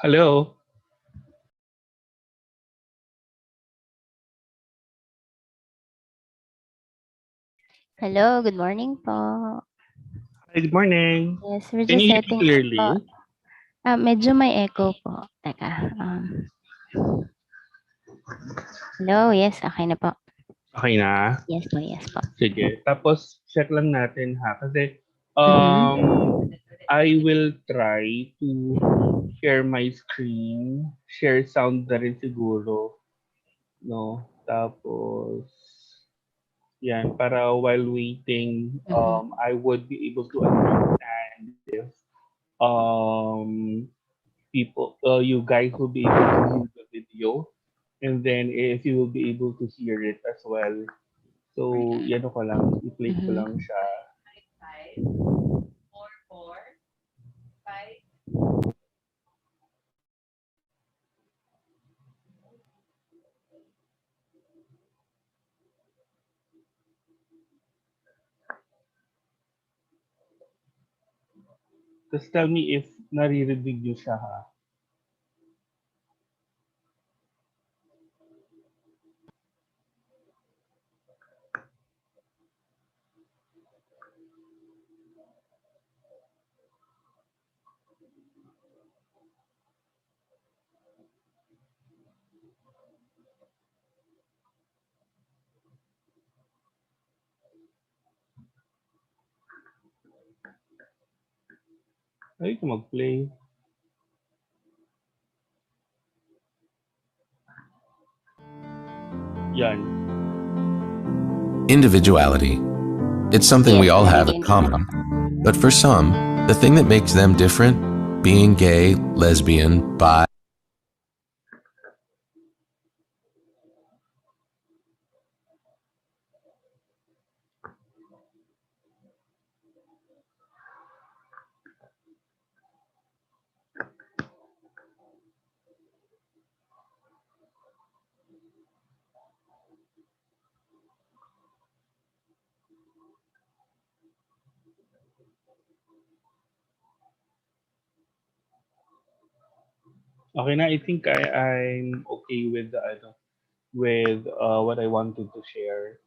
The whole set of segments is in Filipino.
Hello. Hello, good morning po. Hi, good morning. Yes, we're Can just you hear me setting up po. clearly? Medyo may echo po. Teka. Hello, yes, okay na po. Okay na? Yes po, yes po. Sige. Tapos, check lang natin ha. Kasi, um, Mm-hmm. I will try to share my screen. Share sound na rin siguro. No? Tapos, yan. Para while waiting, Mm-hmm. I would be able to understand if um, you guys will be able to view the video. And then if you will be able to hear it as well. So, yan ko lang, i-play ko lang Mm-hmm. siya. Just tell me if naririnig niyo siya ha. Ay, ka mag-play. Yan. Individuality. It's something we Yes, all have in narinig ko common. But for some, the thing that makes them different, being gay, lesbian, bi, Okay na, I think I'm okay with the, ano, with what I wanted to share.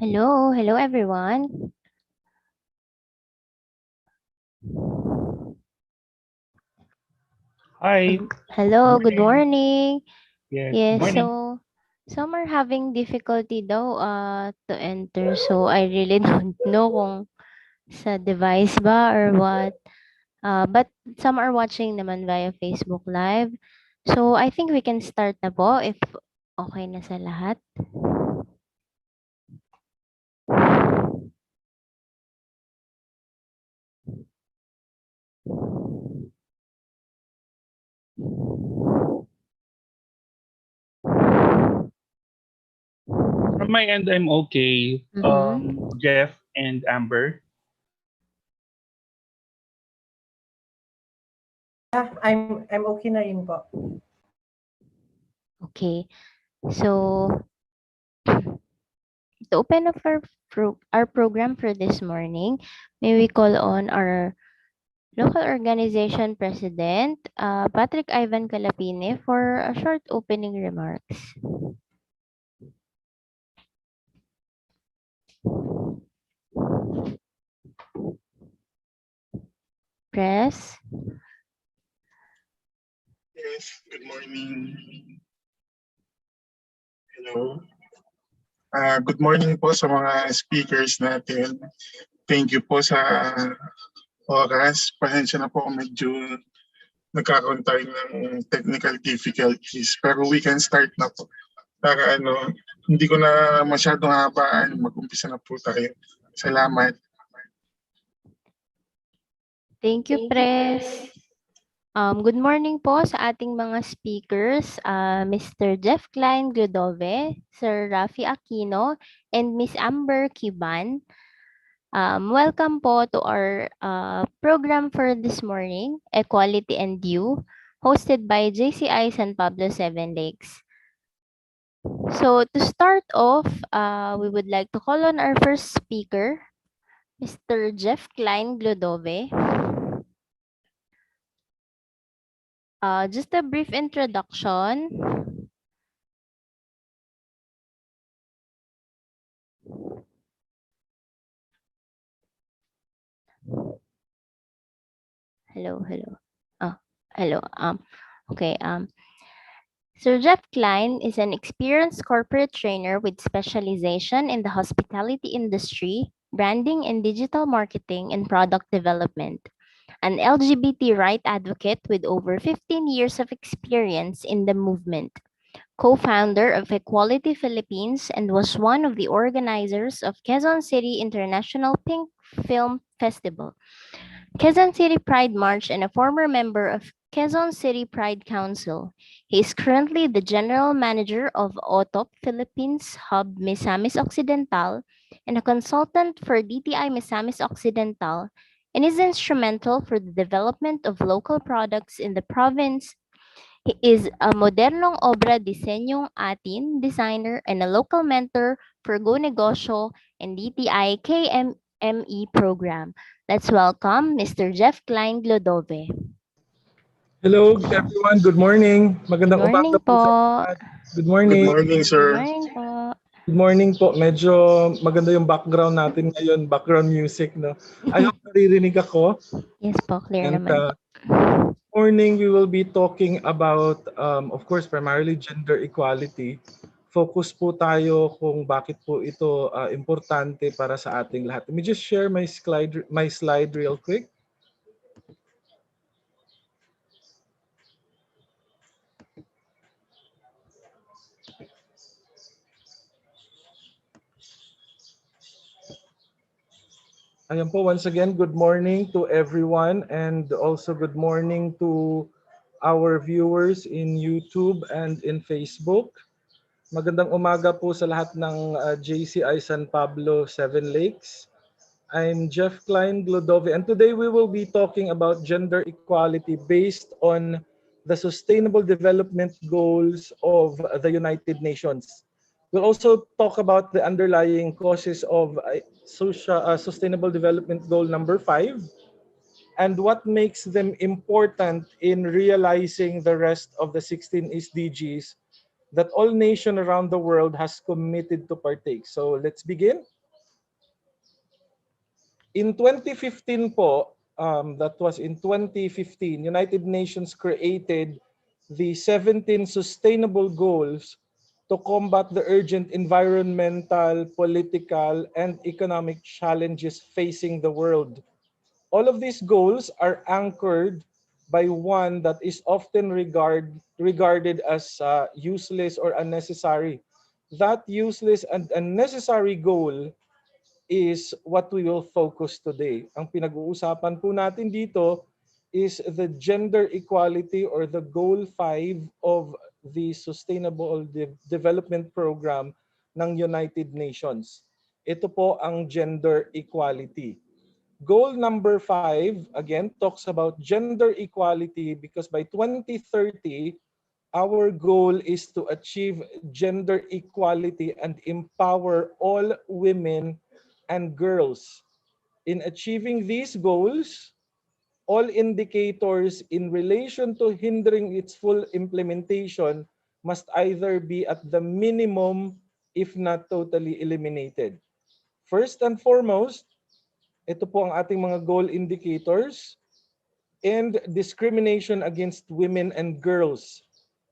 Hello everyone. Hi. Good Hello, good morning. morning. Yes, good Yes, morning. so some are having difficulty daw to enter. So I really don't know kung sa device ba or what. But some are watching naman via Facebook Live. So I think we can start na po if okay na sa lahat. From my end, I'm okay. Mm-hmm. Jeff and Amber. I'm okay na rin po. Okay. So to open up our program for this morning, may we call on our local organization president, Patrick Ivan Calapine, for a short opening remarks. Press. Yes, good morning. Hello. Good morning po sa mga speakers natin. Thank you po sa oras. Pasensya na po kung medyo nagkakaroon tayo ng technical difficulties. Pero we can start na po. Para hindi ko na masyadong habaan. Mag-umpisa na po tayo. Salamat. Thank you, Press. Good morning po sa ating mga speakers, Mr. Jeff Klein Glodove, Sir Rafi Aquino, and Miss Amber Kiban. Welcome po to our program for this morning, Equality and You, hosted by JCI San Pablo Seven Lakes. So to start off, we would like to call on our first speaker, Mr. Jeff Klein Glodove. Just a brief introduction. Hello. Oh, hello. Okay. Sir Jeff Klein is an experienced corporate trainer with specialization in the hospitality industry, branding and digital marketing and product development. An LGBT right advocate with over 15 years of experience in the movement. Co-founder of Equality Philippines and was one of the organizers of Quezon City International Pink Film Festival, Quezon City Pride March, and a former member of Quezon City Pride Council. He is currently the general manager of OTOP Philippines Hub Misamis Occidental and a consultant for DTI Misamis Occidental, and is instrumental for the development of local products in the province. He is a Modernong Obra Disenyong Atin designer and a local mentor for Go Negosyo and DTI KMME program. Let's welcome Mr. Jeff Klein Glodove. Hello everyone, good morning. Good Magandang morning umaga po sa po. lahat. Good Good morning. morning, Good sir. morning po. Good morning po. Medyo maganda yung background natin ngayon, background music, no. I hope naririnig ako. Yes po, clear And naman po. morning we will be talking about of course primarily gender equality. Focus po tayo kung bakit po ito importante para sa ating lahat. Let me just share my slide real quick. Ayan po, once again, good morning to everyone and also good morning to our viewers in YouTube and in Facebook. Magandang umaga po sa lahat ng JCI San Pablo Seven Lakes. I'm Jeff Klein Glodove and today we will be talking about gender equality based on the Sustainable Development Goals of the United Nations. We'll also talk about the underlying causes of Sustainable Development Goal number 5 and what makes them important in realizing the rest of the 16 SDGs that all nations around the world has committed to partake. So let's begin. In 2015 po, that was in 2015, United Nations created the 17 Sustainable Goals to combat the urgent environmental, political, and economic challenges facing the world. All of these goals are anchored by one that is often regarded as useless or unnecessary. That useless and unnecessary goal is what we will focus today. Ang pinag-uusapan po natin dito is the gender equality or the goal 5 of the Sustainable Development Program ng United Nations. Ito po ang gender equality. Goal number 5, again, talks about gender equality because by 2030, our goal is to achieve gender equality and empower all women and girls. In achieving these goals, all indicators in relation to hindering its full implementation must either be at the minimum, if not totally eliminated. First and foremost, ito po ang ating mga goal indicators. End discrimination against women and girls.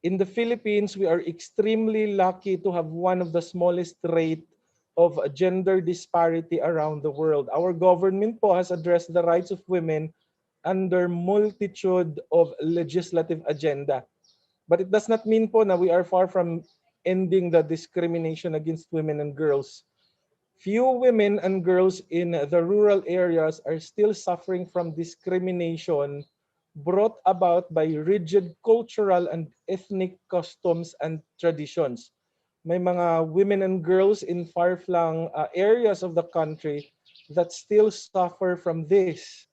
In the Philippines, we are extremely lucky to have one of the smallest rate of gender disparity around the world. Our government po has addressed the rights of women under multitude of legislative agenda. But it does not mean po na we are far from ending the discrimination against women and girls. Few women and girls in the rural areas are still suffering from discrimination brought about by rigid cultural and ethnic customs and traditions. May mga women and girls in far-flung areas of the country that still suffer from this.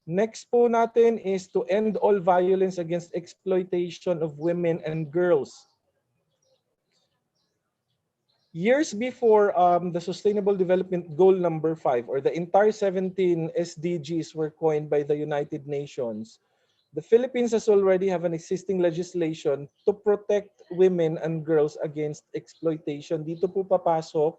Next po natin is to end all violence against exploitation of women and girls. Years before the Sustainable Development Goal number 5 or the entire 17 SDGs were coined by the United Nations, the Philippines has already have an existing legislation to protect women and girls against exploitation. Dito po papasok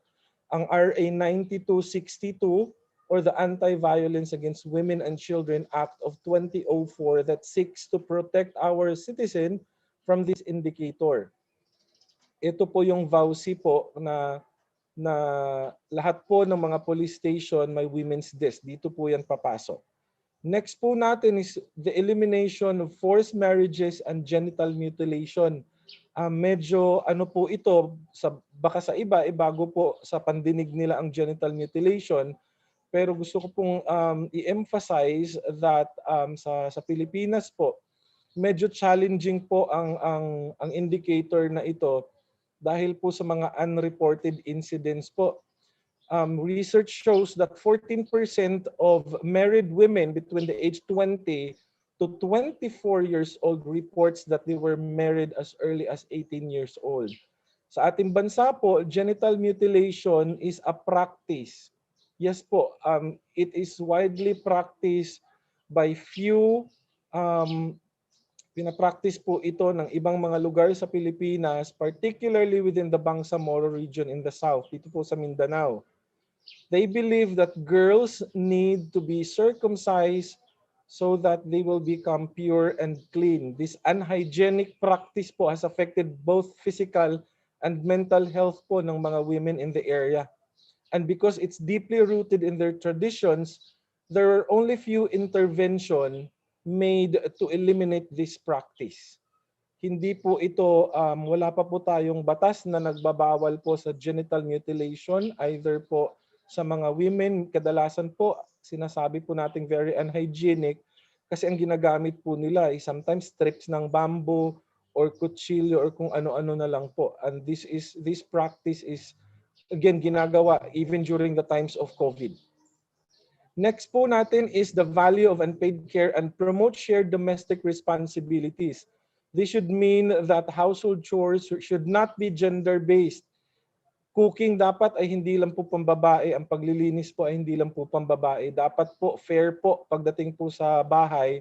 ang RA 9262 or the Anti-Violence Against Women and Children Act of 2004 that seeks to protect our citizen from this indicator. Ito po yung VAUSI po na lahat po ng mga police station may women's desk. Dito po yan papasok. Next po natin is the elimination of forced marriages and genital mutilation. Medyo ano po ito, baka sa iba, bago po sa pandinig nila ang genital mutilation. Pero gusto ko pong i-emphasize that sa Pilipinas po, medyo challenging po ang indicator na ito dahil po sa mga unreported incidents po. Research shows that 14% of married women between the age 20 to 24 years old reports that they were married as early as 18 years old. Sa ating bansa po, genital mutilation is a practice. Yes po, it is widely practiced by few. Pinapractice po ito ng ibang mga lugar sa Pilipinas, particularly within the Bangsamoro region in the south, dito po sa Mindanao. They believe that girls need to be circumcised so that they will become pure and clean. This unhygienic practice po has affected both physical and mental health po ng mga women in the area. And because it's deeply rooted in their traditions, there are only few interventions made to eliminate this practice. Hindi po ito, wala pa po tayong batas na nagbabawal po sa genital mutilation, either po sa mga women, kadalasan po sinasabi po nating very unhygienic kasi ang ginagamit po nila ay sometimes strips ng bamboo or kutsilyo or kung ano-ano na lang po. And this practice is again ginagawa even during the times of COVID. Next po natin is the value of unpaid care and promote shared domestic responsibilities. This should mean that household chores should not be gender-based. Cooking dapat ay hindi lang po pambabae, ang paglilinis po ay hindi lang po pambabae. Dapat po fair po pagdating po sa bahay.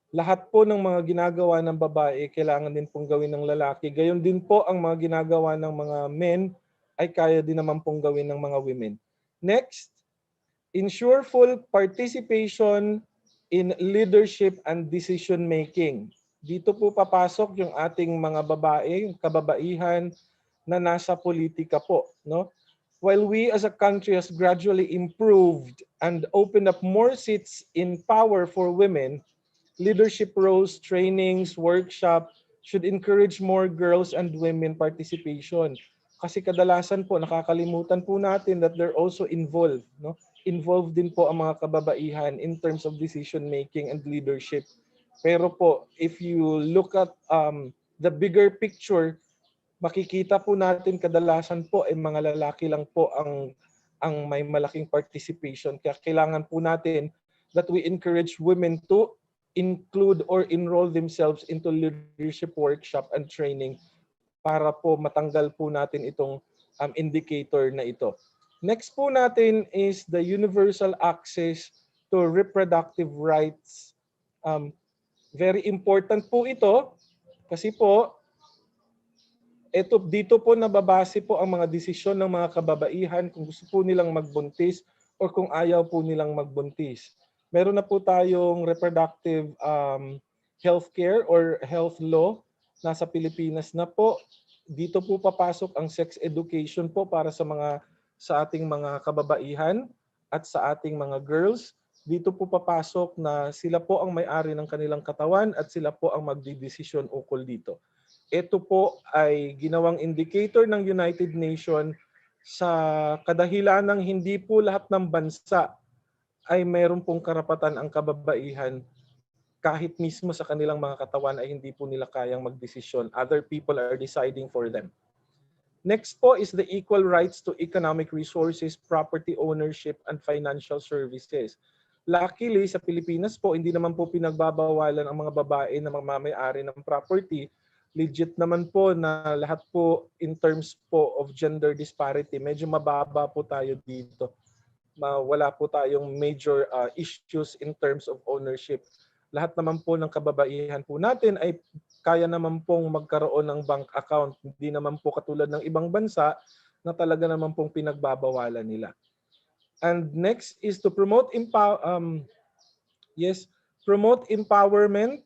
Lahat po ng mga ginagawa ng babae kailangan din pong gawin ng lalaki. Gayon din po ang mga ginagawa ng mga men ay kaya din naman pong gawin ng mga women. Next. ensure full participation in leadership and decision making. Dito po papasok yung ating mga babae, yung kababaihan na nasa politika po, no? While we as a country has gradually improved and opened up more seats in power for women, leadership roles, trainings, workshop should encourage more girls and women participation. Kasi kadalasan po nakakalimutan po natin that they're also involved, no? Involved din po ang mga kababaihan in terms of decision making and leadership. Pero po, if you look at the bigger picture, makikita po natin kadalasan po ay mga lalaki lang po ang may malaking participation. Kaya kailangan po natin that we encourage women to include or enroll themselves into leadership workshop and training para po matanggal po natin itong indicator na ito. Next po natin is the universal access to reproductive rights. Very important po ito kasi po dito po nababase po ang mga desisyon ng mga kababaihan kung gusto po nilang magbuntis o kung ayaw po nilang magbuntis. Meron na po tayong reproductive healthcare or health law nasa Pilipinas na po. Dito po papasok ang sex education po para sa ating mga kababaihan at sa ating mga girls. Dito po papasok na sila po ang may-ari ng kanilang katawan at sila po ang magdidesisyon ukol dito. Ito po ay ginawang indicator ng United Nations sa kadahilan ng hindi po lahat ng bansa ay mayroon pong karapatan ang kababaihan kahit mismo sa kanilang mga katawan ay hindi po nila kayang magdesisyon. Other people are deciding for them. Next po is the equal rights to economic resources, property ownership, and financial services. Luckily, sa Pilipinas po, hindi naman po pinagbabawalan ang mga babae na magmamay-ari ng property. Legit naman po na lahat po in terms po of gender disparity, medyo mababa po tayo dito. Wala po tayong major issues in terms of ownership. Lahat naman po ng kababaihan po natin ay kaya naman pong magkaroon ng bank account. Hindi naman po katulad ng ibang bansa na talaga naman pong pinagbabawalan nila. And next is to promote empowerment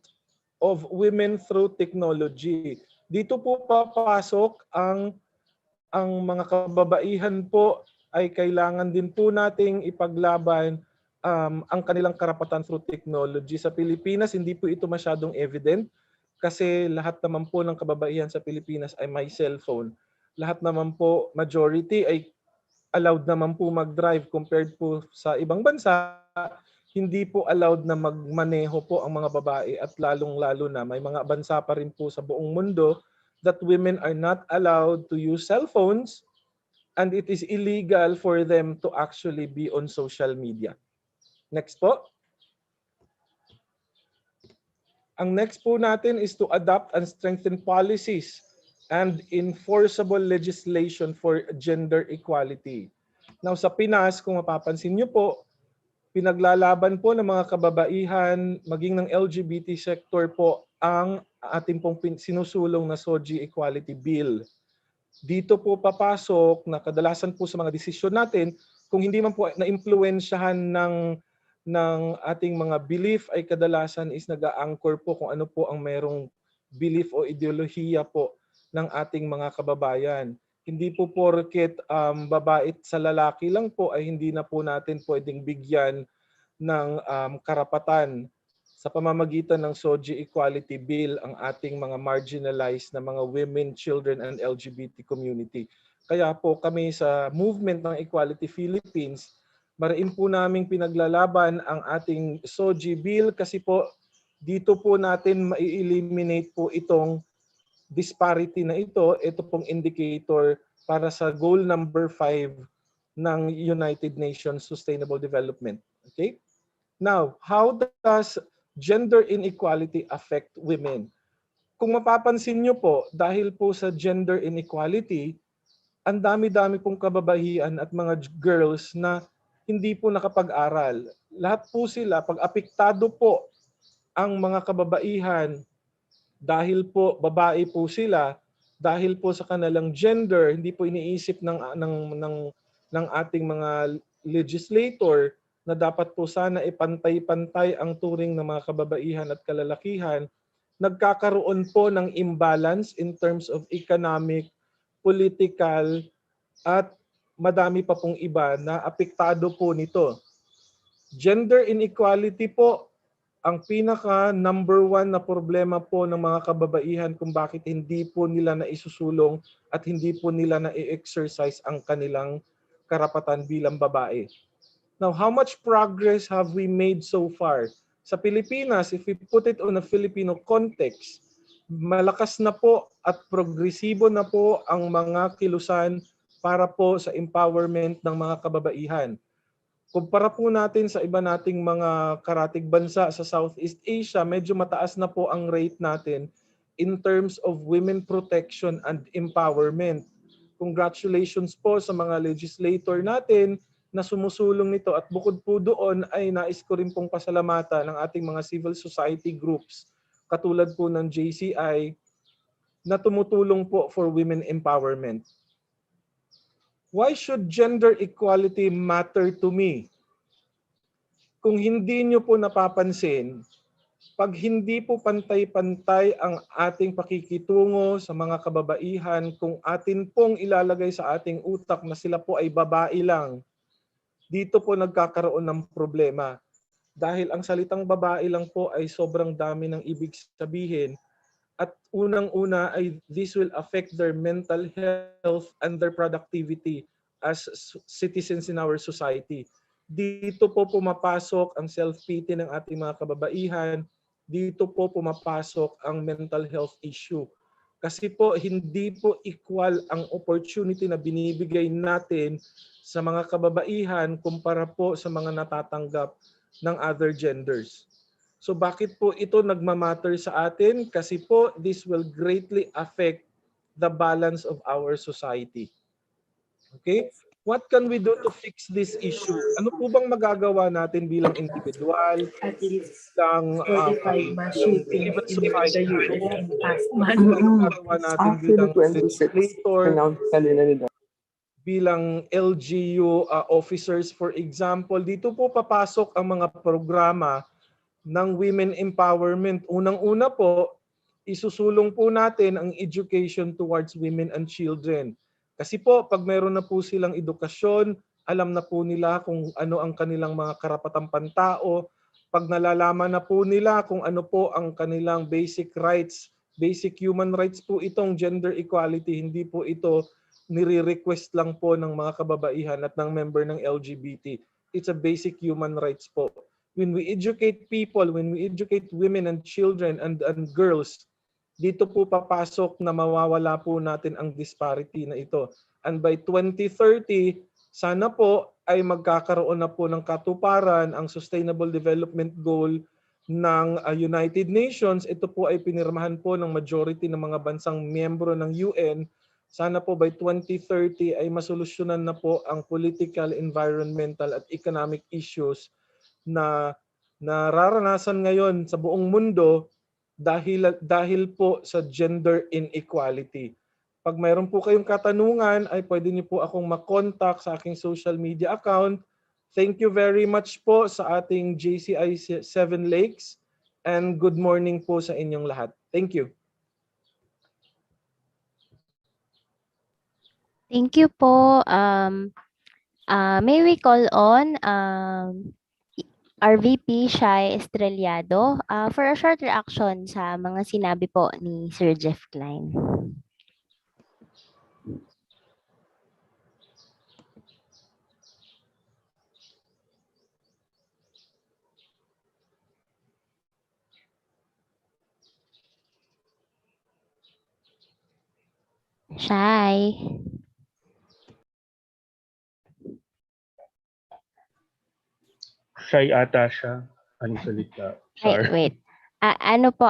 of women through technology. Dito po papasok ang mga kababaihan po ay kailangan din po nating ipaglaban ang kanilang karapatan through technology. Sa Pilipinas, hindi po ito masyadong evident kasi lahat naman po ng kababaihan sa Pilipinas ay may cellphone. Lahat naman po, majority ay allowed naman po mag-drive compared po sa ibang bansa. Hindi po allowed na magmaneho po ang mga babae at lalong-lalo na may mga bansa pa rin po sa buong mundo that women are not allowed to use cell phones and it is illegal for them to actually be on social media. Next po. Ang next po natin is to adopt and strengthen policies and enforceable legislation for gender equality. Now sa Pinas, kung mapapansin niyo po, pinaglalaban po ng mga kababaihan, maging ng LGBT sector po ang ating pong sinusulong na SOGI Equality Bill. Dito po papasok na kadalasan po sa mga desisyon natin, kung hindi man po na-impluwensyahan ng ating mga belief ay kadalasan is nag-a-anchor po kung ano po ang merong belief o ideolohiya po ng ating mga kababayan. Hindi po porket babae sa lalaki lang po ay hindi na po natin pwedeng bigyan ng karapatan sa pamamagitan ng SOGI Equality Bill ang ating mga marginalized na mga women, children, and LGBT community. Kaya po kami sa movement ng Equality Philippines, mariin po naming pinaglalaban ang ating SOGI Bill kasi po dito po natin mai-eliminate po itong disparity na ito pong indicator para sa goal number 5 ng United Nations Sustainable Development. Okay? Now, how does gender inequality affect women? Kung mapapansin nyo po, dahil po sa gender inequality, ang dami-dami pong kababaihan at mga girls na hindi po nakapag-aral. Lahat po sila, pag apektado po ang mga kababaihan, dahil po babae po sila, dahil po sa kanilang gender, hindi po iniisip ng ating mga legislator na dapat po sana ipantay-pantay ang turing ng mga kababaihan at kalalakihan, nagkakaroon po ng imbalance in terms of economic, political, at madami pa pong iba na apektado po nito. Gender inequality po ang pinaka number one na problema po ng mga kababaihan kung bakit hindi po nila naisusulong at hindi po nila na-exercise ang kanilang karapatan bilang babae. Now, how much progress have we made so far? Sa Pilipinas, if we put it on a Filipino context, malakas na po at progresibo na po ang mga kilusan para po sa empowerment ng mga kababaihan. Kumpara po natin sa iba nating mga karatig bansa sa Southeast Asia, medyo mataas na po ang rate natin in terms of women protection and empowerment. Congratulations po sa mga legislator natin na sumusulong nito, at bukod po doon ay nais ko rin pong pasalamatan ng ating mga civil society groups katulad po ng JCI na tumutulong po for women empowerment. Why should gender equality matter to me? Kung hindi nyo po napapansin, pag hindi po pantay-pantay ang ating pakikitungo sa mga kababaihan, kung atin pong ilalagay sa ating utak na sila po ay babae lang, dito po nagkakaroon ng problema. Dahil ang salitang babae lang po ay sobrang dami ng ibig sabihin, at unang-una ay this will affect their mental health and their productivity as citizens in our society. Dito po pumapasok ang self-pity ng ating mga kababaihan. Dito po pumapasok ang mental health issue. Kasi po hindi po equal ang opportunity na binibigay natin sa mga kababaihan kumpara po sa mga natatanggap ng other genders. So bakit po ito nagmamatter sa atin? Kasi po this will greatly affect the balance of our society. Okay? What can we do to fix this issue? Ano po bang magagawa natin bilang individual, At least bilang 45 shooting civil in the society US group? and past Ano month. po magagawa natin After the bilang 26th, legislator, announced kanina nila. bilang LGU officers, for example? Dito po papasok ang mga programa ng women empowerment. Unang-una po, isusulong po natin ang education towards women and children. Kasi po, pag meron na po silang edukasyon, alam na po nila kung ano ang kanilang mga karapatang pantao. Pag nalalaman na po nila kung ano po ang kanilang basic rights, basic human rights po itong gender equality, hindi po ito nire-request lang po ng mga kababaihan at ng member ng LGBT. It's a basic human rights po. When we educate people, when we educate women and children and girls, dito po papasok na mawawala po natin ang disparity na ito. And by 2030, sana po ay magkakaroon na po ng katuparan ang Sustainable Development Goal ng United Nations. Ito po ay pinirmahan po ng majority ng mga bansang miyembro ng UN. Sana po by 2030 ay masolusyonan na po ang political, environmental at economic issues na nararanasan ngayon sa buong mundo dahil po sa gender inequality. Pag mayroon po kayong katanungan ay pwede niyo po akong makontak sa aking social media account. Thank you very much po sa ating JCI 7 Lakes, and good morning po sa inyong lahat. Thank you. Thank you po. May we call on our VP Shai Estrellado for a short reaction sa mga sinabi po ni Sir Jeff Klein. Shai. Shy ata siya. Ano salita? Ay, Sorry. wait. Ano po,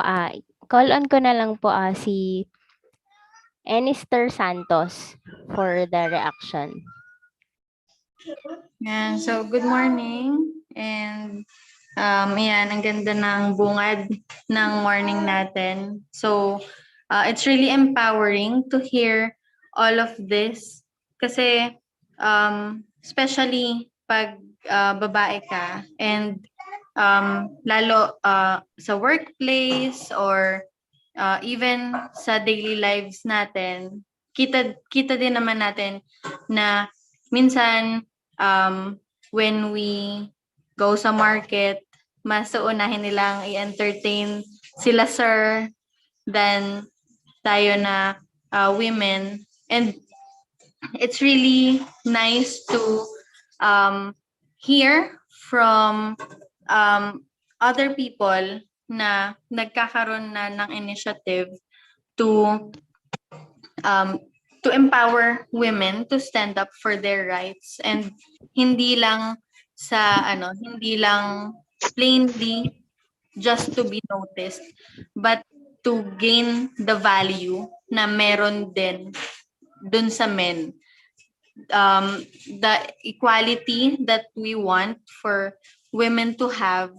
call on ko na lang po si Enister Santos for the reaction. Yan. So, good morning. And, yan, ang ganda ng bungad ng morning natin. So, it's really empowering to hear all of this. Kasi, especially pag babae ka and lalo sa workplace or even sa daily lives natin, kita din naman natin na minsan when we go sa market, mas uunahin nilang i-entertain sila sir than tayo na women. And it's really nice to hear from other people na nagkakaroon na ng initiative to um, to empower women to stand up for their rights and hindi lang hindi lang plainly just to be noticed but to gain the value na meron din dun sa men, the equality that we want for women to have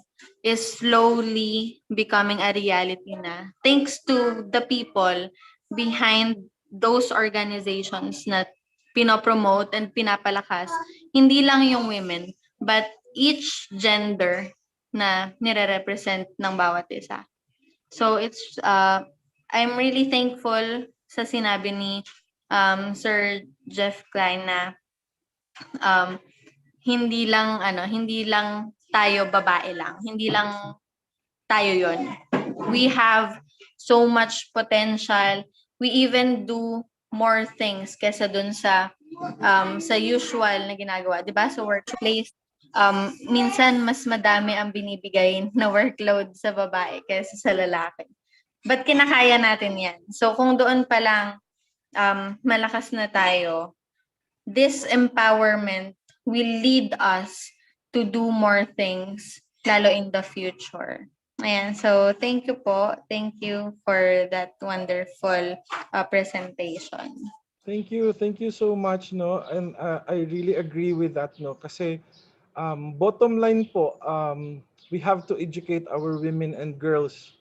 is slowly becoming a reality na thanks to the people behind those organizations na pinopromote and pinapalakas hindi lang yung women but each gender na nire-represent ng bawat isa. So it's I'm really thankful sa sinabi ni Sir Jeff Klein na hindi lang tayo babae lang, hindi lang tayo yon. We have so much potential. We even do more things kaysa dun sa usual na ginagawa, 'di ba? Sa workplace, minsan mas madami ang binibigay na workload sa babae kaysa sa lalaki. But kinakaya natin 'yan. So kung doon pa lang malakas na tayo, this empowerment will lead us to do more things lalo in the future. Ayan, so thank you po. Thank you for that wonderful presentation. Thank you. Thank you so much, no? And I really agree with that, no? Kasi bottom line po, we have to educate our women and girls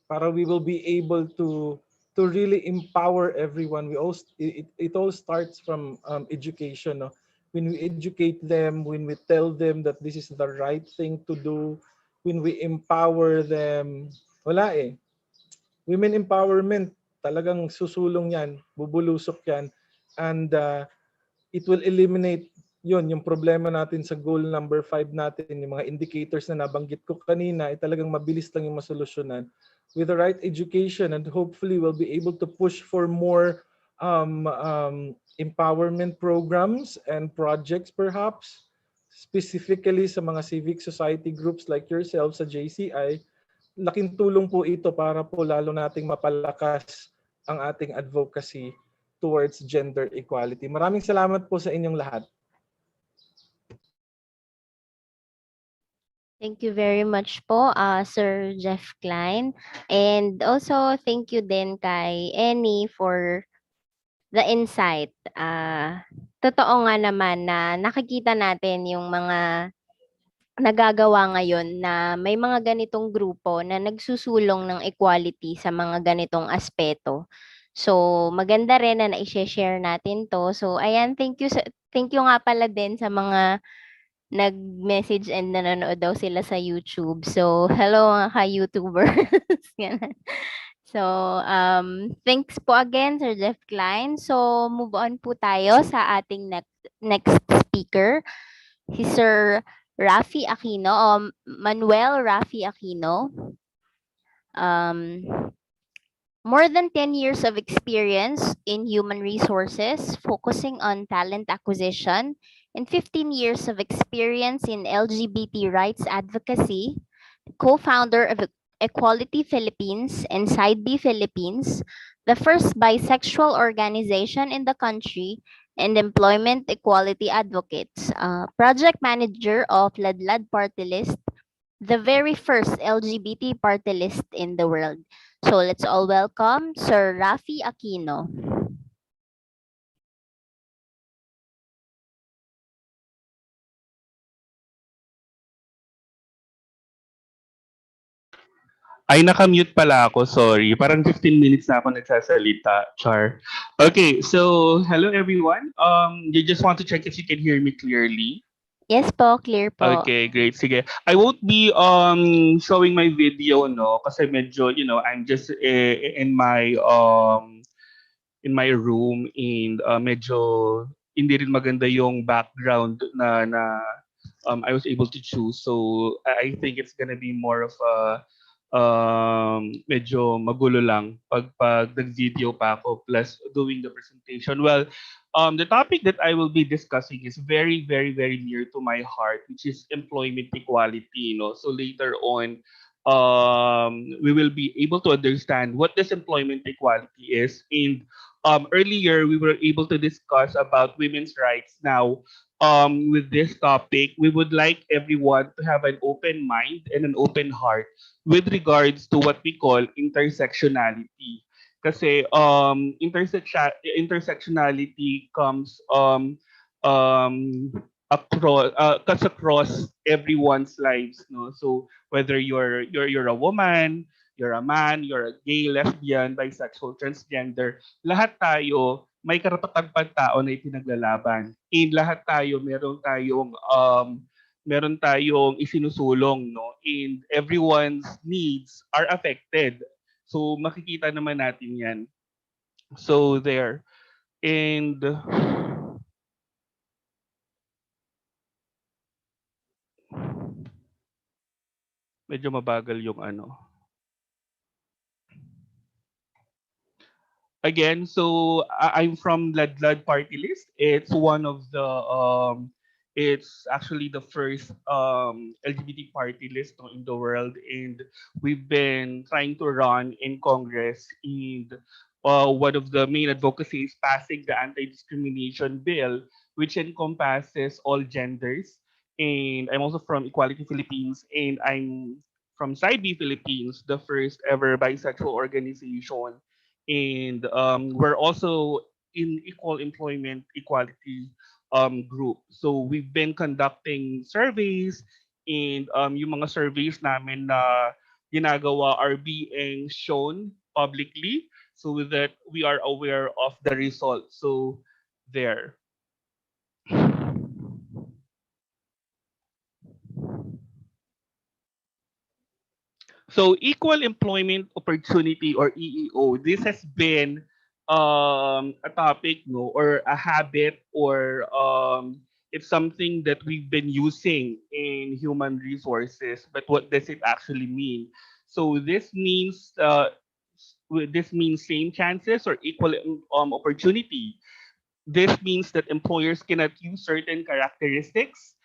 para we will be able to really empower everyone. It all starts from education, no? When we educate them, when we tell them that this is the right thing to do, when we empower them, wala eh. Women empowerment, talagang susulong yan, bubulusok yan, and it will eliminate yung problema natin sa goal number 5 natin, yung mga indicators na nabanggit ko kanina, talagang mabilis lang yung masolusyonan. With the right education, and hopefully we'll be able to push for more empowerment programs and projects perhaps, specifically sa mga civic society groups like yourself sa JCI. Laking tulong po ito para po lalo nating mapalakas ang ating advocacy towards gender equality. Maraming salamat po sa inyong lahat. Thank you very much po, Sir Jeff Klein. And also, thank you din kay Annie for the insight. Totoo nga naman na nakikita natin yung mga nagagawa ngayon na may mga ganitong grupo na nagsusulong ng equality sa mga ganitong aspeto. So, maganda rin na na-share natin to. So, ayan, thank you nga pala din sa mga nag-message and nanonood daw sila sa YouTube. So, hello mga ka-YouTubers. So, thanks po again, Sir Jeff Klein. So, move on po tayo sa ating next speaker. Si Sir Rafi Aquino, Manuel Rafi Aquino. More than 10 years of experience in human resources, focusing on talent acquisition, and 15 years of experience in LGBT rights advocacy, co-founder of Equality Philippines and Side B Philippines, the first bisexual organization in the country, and employment equality advocates, project manager of Ladlad Party List, the very first LGBT party list in the world. So let's all welcome Sir Rafi Aquino. Ay, nakamute pala ako. Sorry. Parang 15 minutes na ako nagsasalita. Char. Okay, so hello everyone. You just want to check if you can hear me clearly. Yes po, clear po. Okay, great. Sige. I won't be showing my video no kasi medyo, I'm just in my room and medyo hindi rin maganda yung background na I was able to choose. So I think it's gonna be more of a medyo magulo lang pag nag-video pa ako plus doing the presentation. Well, the topic that I will be discussing is very, very, very near to my heart, which is employment equality. So later on, we will be able to understand what this employment equality is. And earlier, we were able to discuss about women's rights. Now, with this topic, we would like everyone to have an open mind and an open heart with regards to what we call intersectionality. Kasi intersectionality comes cuts across everyone's lives, no? So whether you're a woman, you're a man, you're a gay, lesbian, bisexual, transgender, lahat tayo may karapatang pantao na ipinaglalaban. And lahat tayo meron tayong isinusulong, no? And everyone's needs are affected. So makikita naman natin 'yan. So there. And medyo mabagal yung ano. Again, so I'm from Ladlad Party List. It's actually the first LGBT party list, no, in the world, and we've been trying to run in Congress. And one of the main advocacies passing the anti-discrimination bill, which encompasses all genders. And I'm also from Equality Philippines, and I'm from Side B Philippines, the first ever bisexual organization, and we're also in equal employment equality group. So we've been conducting surveys, and yung mga surveys namin na ginagawa are being shown publicly so that we are aware of the results. So there. So equal employment opportunity or EEO, this has been a topic, no, or a habit, or it's something that we've been using in human resources. But what does it actually mean? So this means same chances or equal opportunity. This means that employers cannot use certain characteristics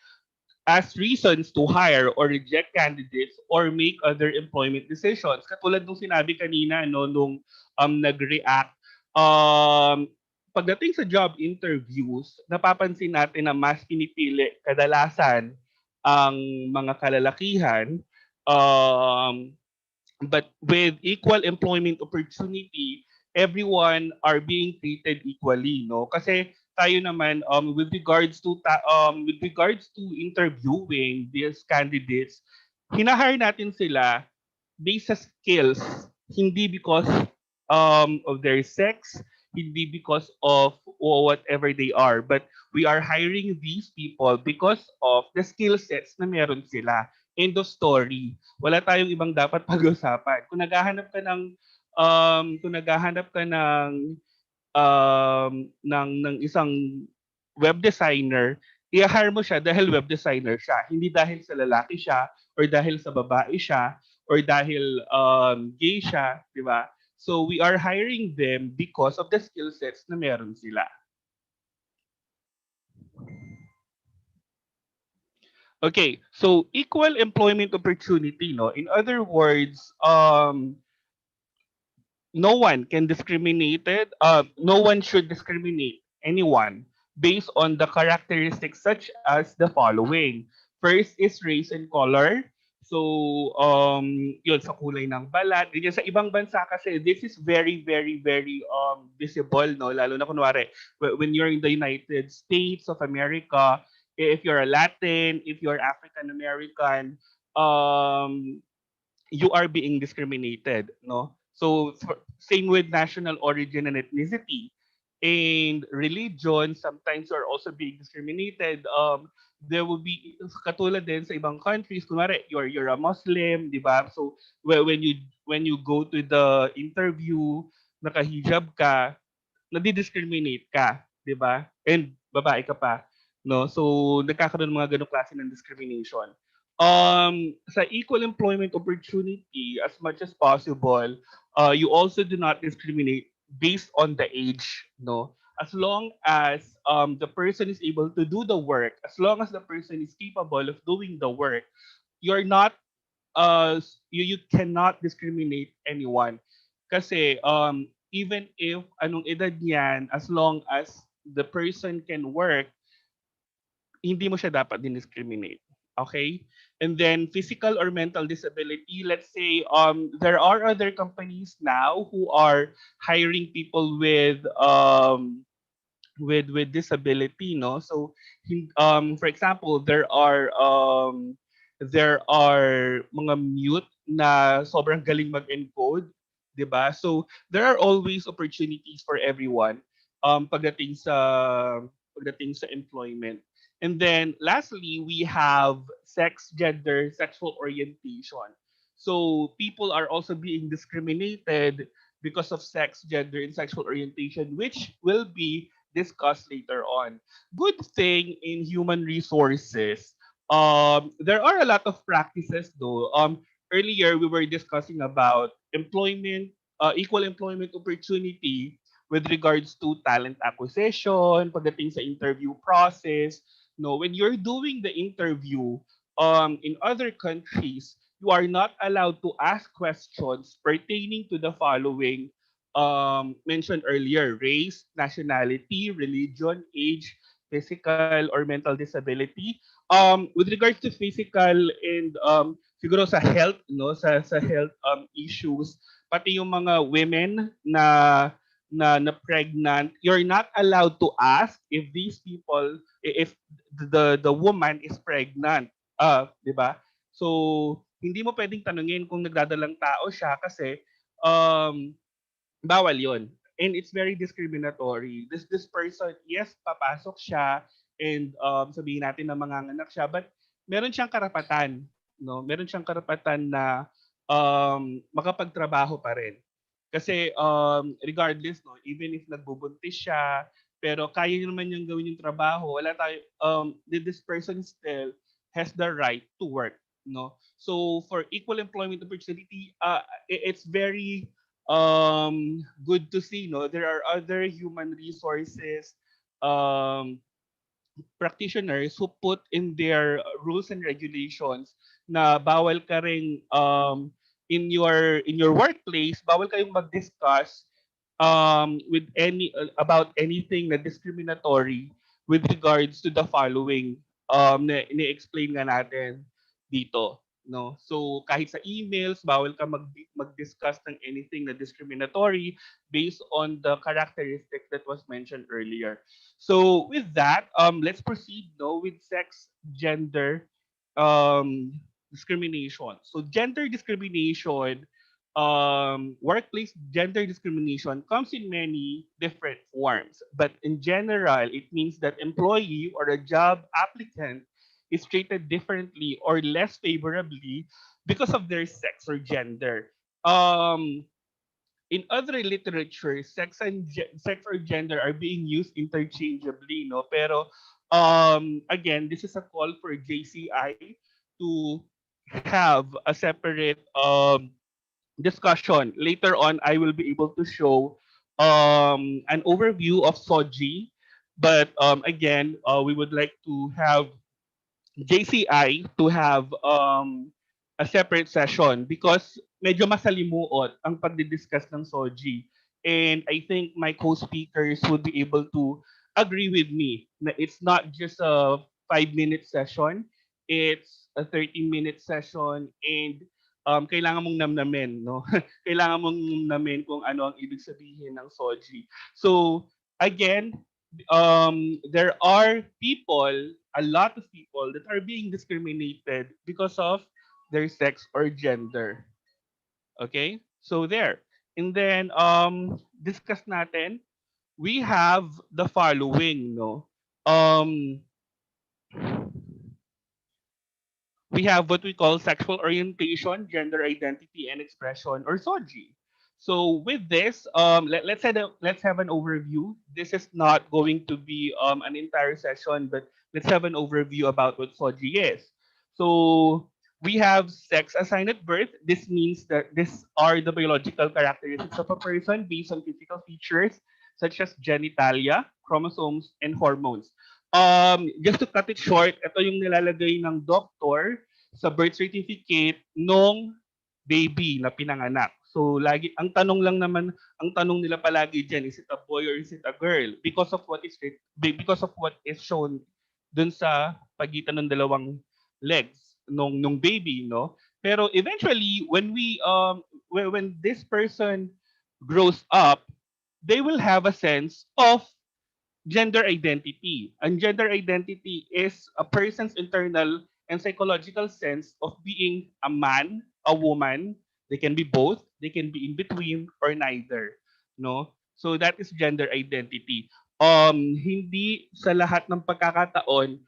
as reasons to hire or reject candidates or make other employment decisions. Katulad nung sinabi kanina, no, nung nag-react, um, pagdating sa job interviews, napapansin natin na mas pinipili kadalasan ang mga kalalakihan, um, but with equal employment opportunity, everyone are being treated equally, no? Kasi tayo naman with regards to interviewing these candidates, hinahire natin sila based sa skills, hindi because of their sex, hindi because of whatever they are, but we are hiring these people because of the skill sets na meron sila. End of story. Wala tayong ibang dapat pag-usapan. Kung naghahanap ka ng isang web designer, i-hire mo siya dahil web designer siya, hindi dahil sa lalaki siya or dahil sa babae siya or dahil gay siya, di ba? So we are hiring them because of the skill sets na meron sila. Okay, so equal employment opportunity, no? In other words, no one should discriminate anyone based on the characteristics such as the following. First is race and color. So, yun, sa kulay ng balat. Ganyan, sa ibang bansa kasi, this is very, very, very visible, no? Lalo na kunwari, when you're in the United States of America, if you're a Latin, if you're African American, um, you are being discriminated, no? So same with national origin and ethnicity and religion. Sometimes you are also being discriminated there will be katulad din sa ibang countries, kunwari you're a Muslim, 'di ba? So when you go to the interview, nakahijab ka, nadi-discriminate ka, 'di ba? And babae ka pa, no? So nagkakaroon ng mga ganung klase ng discrimination. Sa equal employment opportunity, as much as possible, you also do not discriminate based on the age, no? As long as the person is able to do the work, as long as the person is capable of doing the work, you're not you cannot discriminate anyone. Kasi even if anong edad niyan, as long as the person can work, hindi mo siya dapat din-discriminate. Okay? And then physical or mental disability, let's say there are other companies now who are hiring people with disability, no? So for example, there are mga mute na sobrang galing mag-encode, 'di ba? So there are always opportunities for everyone pagdating sa employment. And then lastly, we have sex, gender, sexual orientation. So people are also being discriminated because of sex, gender, and sexual orientation, which will be discussed later on. Good thing in human resources, there are a lot of practices though. Earlier we were discussing about employment, equal employment opportunity with regards to talent acquisition, pagdating sa interview process. No, when you're doing the interview, in other countries, you are not allowed to ask questions pertaining to the following mentioned earlier: race, nationality, religion, age, physical or mental disability. With regards to physical and siguro sa health, no, sa health issues, pati yung mga women na pregnant, you're not allowed to ask if these people, if the woman is pregnant, 'di ba? So hindi mo pwedeng tanungin kung nagdadalang tao siya kasi um bawal yon, and it's very discriminatory. This person, yes, papasok siya and sabihin natin na manganganak siya, but meron siyang karapatan, no? Meron siyang karapatan na makapagtrabaho pa rin. Kasi regardless, no, even if nagbubuntis siya, pero kaya niya naman niyang gawin yung trabaho, wala tayo this person still has the right to work, no? So for equal employment opportunity, it's very good to see, no, there are other human resources um practitioners who put in their rules and regulations na bawal ka ring in your workplace, bawal kayong mag-discuss with any about anything na discriminatory with regards to the following na ini-explain nga natin dito, no? So kahit sa emails, bawal ka mag-discuss ng anything na discriminatory based on the characteristics that was mentioned earlier. So with that, let's proceed, no, with sex, gender, discrimination. So gender discrimination, workplace gender discrimination comes in many different forms. But in general, it means that employee or a job applicant is treated differently or less favorably because of their sex or gender. Um, in other literature, sex or gender are being used interchangeably, no? Pero again, this is a call for JCI to have a separate discussion. Later on, I will be able to show an overview of SOGI, but again, we would like to have JCI to have a separate session because medyo masalimuot ang pagdidiscuss ng SOGI. And I think my co-speakers would be able to agree with me na it's not just a 5-minute session, it's a 30-minute session, and kailangan mong namnamin, no? Kailangan mong namnamin kung ano ang ibig sabihin ng SOGI. So again, there are people, a lot of people that are being discriminated because of their sex or gender. Okay? So there. And then discuss natin, we have the following, no. Um we have what we call sexual orientation, gender identity, and expression, or SOGI. So with this, let's have an overview. This is not going to be an entire session, but let's have an overview about what SOGI is. So we have sex assigned at birth. This means that these are the biological characteristics of a person based on physical features such as genitalia, chromosomes, and hormones. Just to cut it short, ito yung nilalagay ng doctor sa birth certificate nung baby na pinanganak. So lagi ang tanong nila palagi diyan, is it a boy or is it a girl? Because of what is shown dun sa pagitan ng dalawang legs nung baby, no? Pero eventually when this person grows up, they will have a sense of gender identity. And gender identity is a person's internal and psychological sense of being a man, a woman. They can be both, they can be in between, or neither. No? So that is gender identity. Hindi sa lahat ng pagkakataon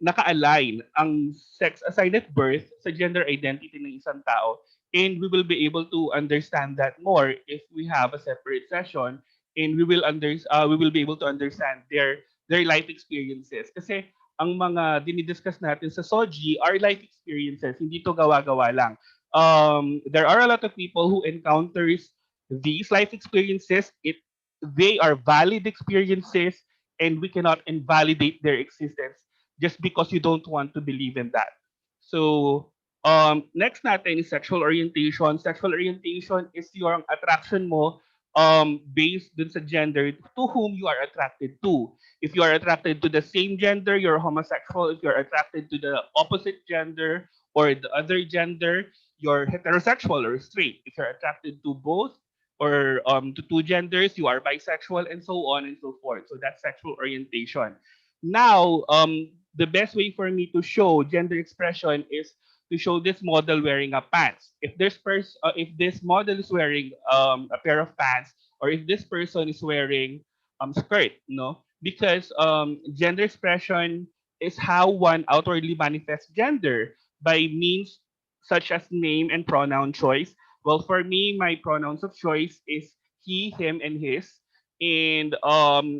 naka-align ang sex assigned at birth sa gender identity ng isang tao. And we will be able to understand that more if we have a separate session, and we will be able to understand their life experiences, kasi ang mga dinidiscuss natin sa SOGI are life experiences, hindi to gawa-gawa lang. There are a lot of people who encounters these life experiences. They are valid experiences, and we cannot invalidate their existence just because you don't want to believe in that. So next natin is sexual orientation. Sexual orientation is yung attraction mo based dun sa gender to whom you are attracted to. If you are attracted to the same gender, you're homosexual. If you're attracted to the opposite gender or the other gender, you're heterosexual or straight. If you're attracted to both or to two genders, you are bisexual, and so on and so forth. So that's sexual orientation. Now, the best way for me to show gender expression is to show this model wearing a pants. If this model is wearing a pair of pants, or if this person is wearing skirt, no, because gender expression is how one outwardly manifests gender by means such as name and pronoun choice. Well, for me, my pronouns of choice is he, him, and his. And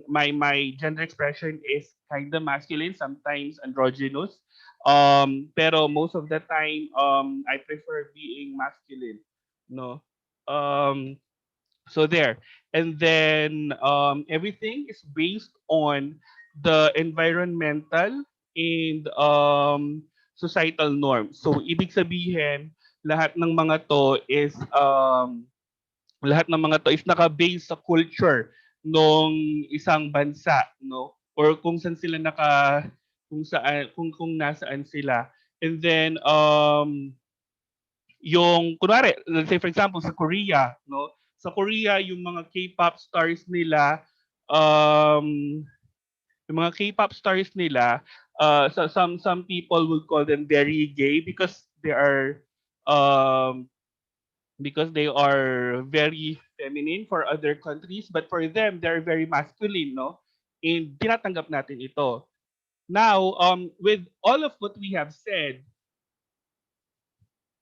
my gender expression is kind of masculine, sometimes androgynous. Pero most of the time, I prefer being masculine. No. Um, so there. And then everything is based on the environmental and societal norms. So ibig sabihin, lahat ng mga to is naka-base sa culture nung isang bansa, no? Or kung saan sila kung nasaan sila. And then yung kunwari, let's say for example sa Korea, no? Sa Korea yung mga K-pop stars nila, um so some people would call them very gay um because they are very feminine for other countries, but for them they're very masculine, no? And tinatanggap natin ito. Now, with all of what we have said,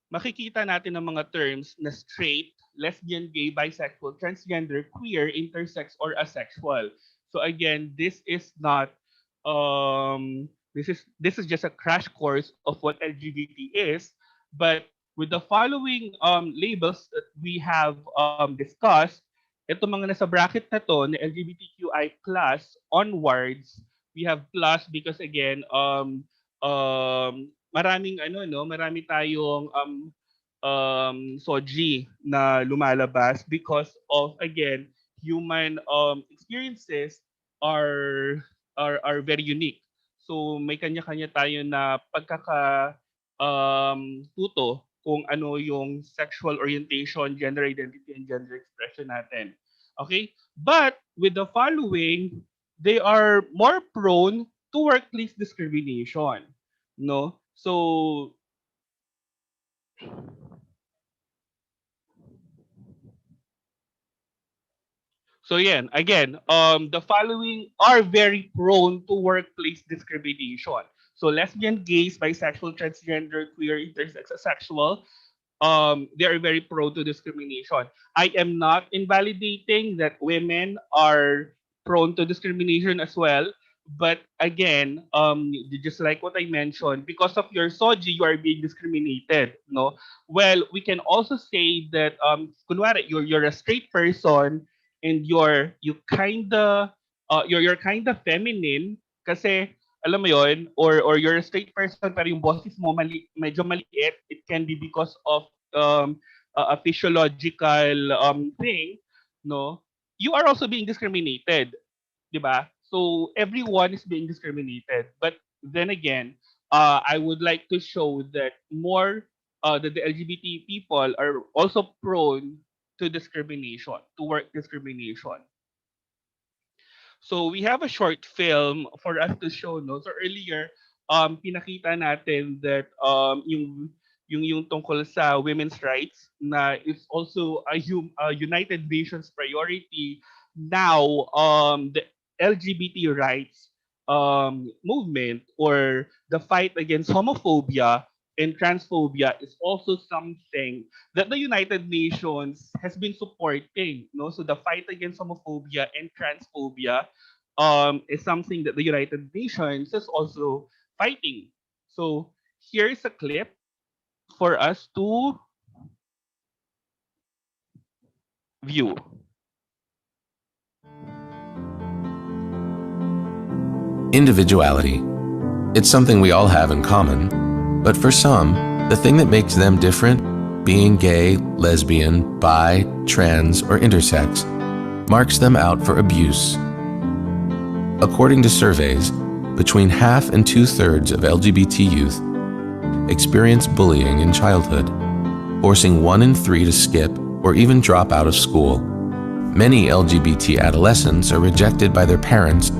makikita natin ang mga terms na straight, lesbian, gay, bisexual, transgender, queer, intersex, or asexual. So again, this is just a crash course of what LGBT is, but with the following labels that we have discussed, ito mga nasa bracket na to, na LGBTQI plus onwards, we have plus because again, marami tayong soji na lumalabas because of again human experiences are are very unique. So may kanya-kanya tayo na tuto kung ano yung sexual orientation, gender identity, and gender expression natin. Okay? But with the following, they are more prone to workplace discrimination. No? So yeah, again, the following are very prone to workplace discrimination. So lesbian, gays, bisexual, transgender, queer, intersex, asexual, they are very prone to discrimination. I am not invalidating that women are prone to discrimination as well. But again, just like what I mentioned, because of your soji, you are being discriminated. No, well, we can also say that kunwari, you're a straight person and you're kinda feminine kasi alam mo yon, or you're a straight person pero yung boses mo medyo maliit. It can be because of a physiological thing, no? You are also being discriminated, 'di ba? So everyone is being discriminated. But then again, I would like to show that more that the LGBT people are also prone to discrimination, to work discrimination. So we have a short film for us to show, no? So earlier, pinakita natin that yung tungkol sa women's rights na it's also a United Nations priority. Now, the LGBT rights movement or the fight against homophobia and transphobia is also something that the United Nations has been supporting. No, so the fight against homophobia and transphobia is something that the United Nations is also fighting. So here's a clip for us to view. Individuality. It's something we all have in common, but for some, the thing that makes them different, being gay, lesbian, bi, trans, or intersex, marks them out for abuse. According to surveys, between half and 2/3 of LGBT youth experience bullying in childhood, forcing 1 in 3 to skip or even drop out of school. Many LGBT adolescents are rejected by their parents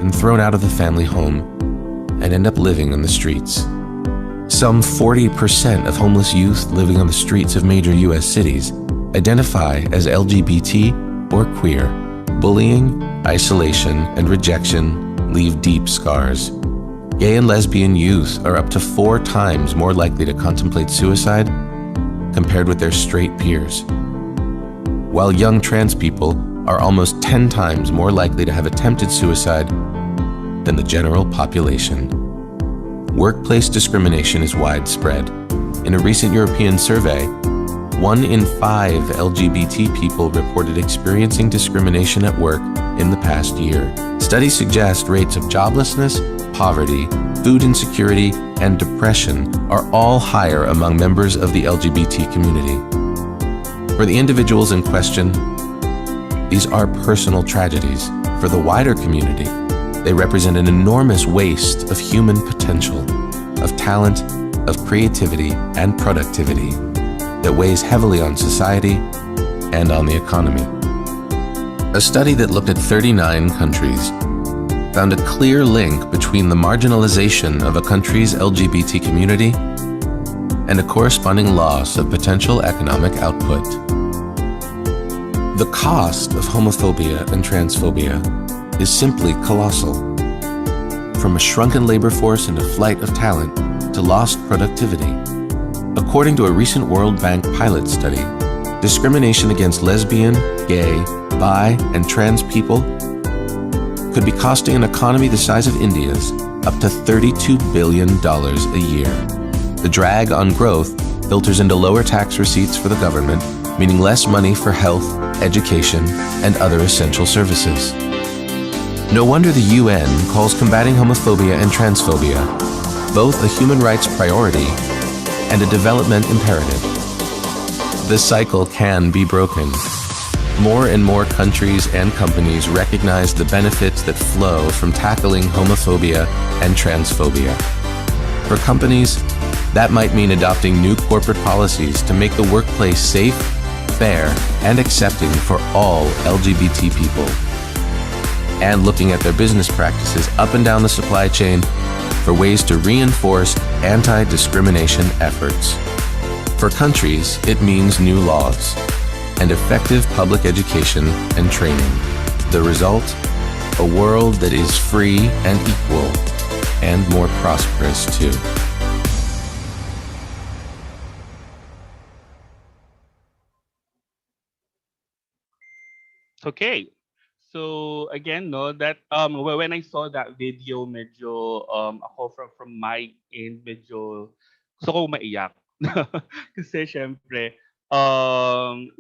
and thrown out of the family home and end up living on the streets. Some 40% of homeless youth living on the streets of major U.S. cities identify as LGBT or queer. Bullying, isolation, and rejection leave deep scars. Gay and lesbian youth are up to 4 times more likely to contemplate suicide compared with their straight peers, while young trans people are almost 10 times more likely to have attempted suicide than the general population. Workplace discrimination is widespread. In a recent European survey, 1 in 5 LGBT people reported experiencing discrimination at work in the past year. Studies suggest rates of joblessness, poverty, food insecurity, and depression are all higher among members of the LGBT community. For the individuals in question, these are personal tragedies. For the wider community, they represent an enormous waste of human potential, of talent, of creativity, and productivity that weighs heavily on society and on the economy. A study that looked at 39 countries found a clear link between the marginalization of a country's LGBT community and a corresponding loss of potential economic output. The cost of homophobia and transphobia is simply colossal. From a shrunken labor force and a flight of talent to lost productivity. According to a recent World Bank pilot study, discrimination against lesbian, gay, bi, and trans people could be costing an economy the size of India's up to $32 billion a year. The drag on growth filters into lower tax receipts for the government, meaning less money for health, education, and other essential services. No wonder the UN calls combating homophobia and transphobia both a human rights priority and a development imperative. The cycle can be broken. More and more countries and companies recognize the benefits that flow from tackling homophobia and transphobia. For companies, that might mean adopting new corporate policies to make the workplace safe, fair, and accepting for all LGBT people. And looking at their business practices up and down the supply chain for ways to reinforce anti-discrimination efforts. For countries, it means new laws and effective public education and training. The result? A world that is free and equal, and more prosperous too. Okay. So again, no, that when I saw that video, medyo ako from my end, medyo gusto ko maiyak. Kasi syempre,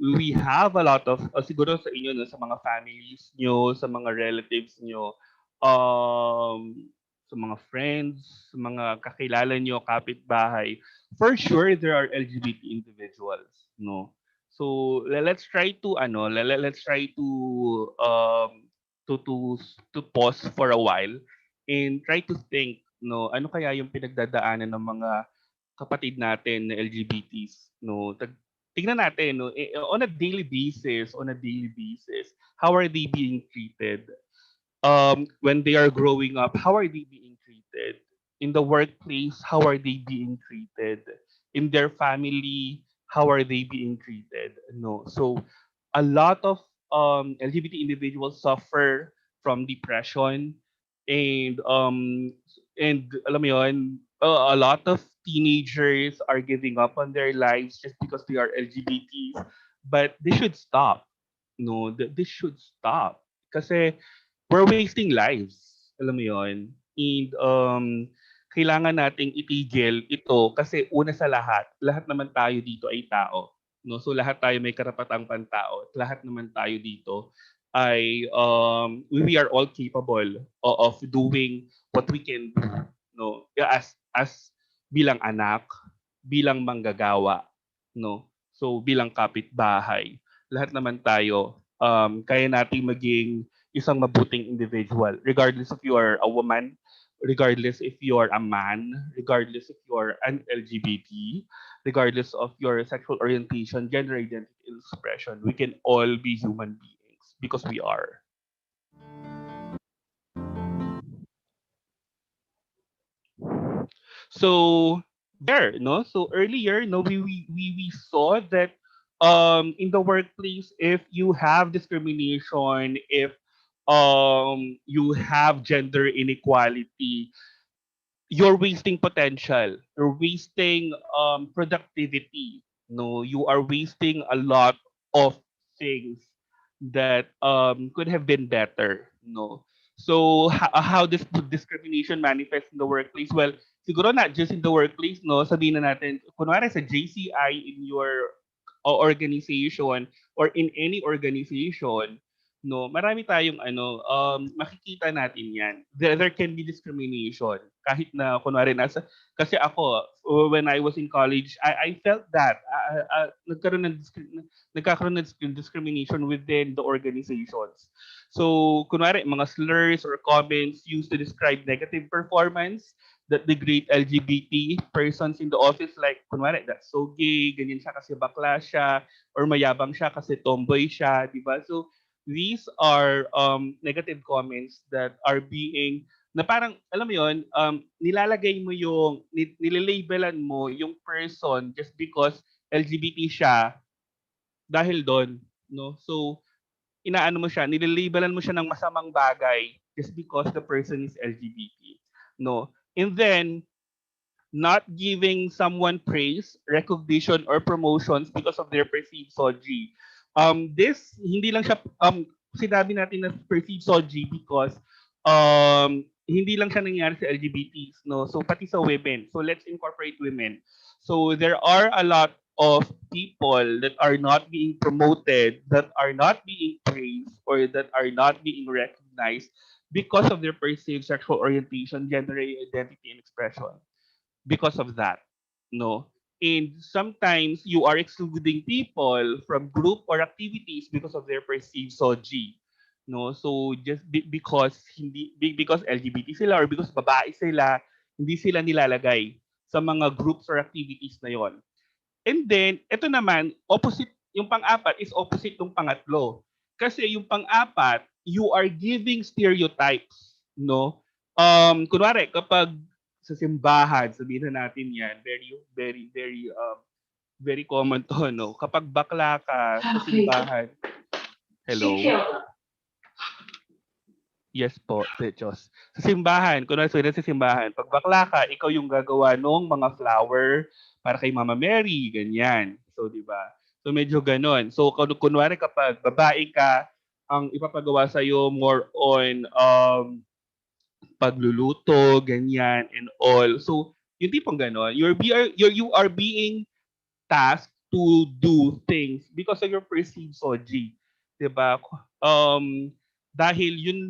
we have a lot of siguro sa inyo no, sa mga families nyo, sa mga relatives nyo, sa mga friends, sa mga kakilala nyo, kapitbahay, for sure there are LGBT individuals, no. So let's try to let's try to pause for a while and try to think no ano kaya yung pinagdadaanan ng mga kapatid natin na LGBTs no. Tingnan natin no on a daily basis how are they being treated when they are growing up, how are they being treated? In the workplace, how are they being treated? In their family, how are they being treated? No. So a lot of LGBT individuals suffer from depression and alam mo yun, a lot of teenagers are giving up on their lives just because they are LGBTs. But this should stop. No, this should stop. Kasi we're wasting lives. Alam mo yon. And kailangan nating itigil ito kasi una sa lahat naman tayo dito ay tao. No? So lahat tayo may karapatang pantao. At lahat naman tayo dito ay we are all capable of doing what we can do. No? Yeah, as bilang anak, bilang manggagawa, no? So bilang kapitbahay, lahat naman tayo kaya nating maging isang mabuting individual regardless if you are a woman, regardless if you are a man, regardless if you are an LGBT, regardless of your sexual orientation, gender identity and expression. We can all be human beings because we are. So there, no? So earlier, no, we saw that in the workplace, if you have discrimination, if you have gender inequality, you're wasting potential. You're wasting productivity. No, you are wasting a lot of things that could have been better. No. So how this discrimination manifests in the workplace? Well, siguro not just in the workplace, no. Sabihin na natin, kunwari sa JCI in your organization or in any organization, no, marami tayong makikita natin 'yan. There can be discrimination kahit na kunwari nasa kasi ako when I was in college, I felt that nagkakaroon ng discrimination within the organizations. So, kunwari mga slurs or comments used to describe negative performance that degrade LGBT persons in the office like kunwari that's so gay, ganyan siya kasi bakla siya or mayabang siya kasi tomboy siya, 'di ba? So these are negative comments that are being na parang alam mo yon nilalagay mo yung nilalabelan mo yung person just because LGBT siya dahil doon no so inaano mo siya nilalabelan mo siya ng masamang bagay just because the person is LGBT no and then not giving someone praise, recognition, or promotions because of their perceived SOG. This, hindi lang siya, sinabi natin na perceived SOG because hindi lang siya nangyari sa LGBTs, no? So, pati sa women. So, let's incorporate women. So, there are a lot of people that are not being promoted, that are not being praised, or that are not being recognized because of their perceived sexual orientation, gender identity, and expression because of that. No? And sometimes you are excluding people from group or activities because of their perceived SOG. No? So just because because LGBT sila or because babae sila, hindi sila nilalagay sa mga groups or activities na yon. And then, ito naman, opposite, yung pang-apat is opposite ng pangatlo. Kasi yung pang-apat, you are giving stereotypes, no? Kunwari, kapag sa simbahan, sabihin na natin yan, very, very, very, very common to, no? Kapag bakla ka sa simbahan, hello? Yes po, Techos. Sa simbahan, kunwari sa simbahan, pag bakla ka, ikaw yung gagawa nung mga flower para kay Mama Mary, ganyan. So, di ba? So, medyo ganon. So, kunwari kapag babae ka, ang ipapagawa sa'yo more on pagluluto, ganyan, and all. So, yung tipong ganon, you are being task to do things because of your perceived soji. 'Di ba? Dahil yun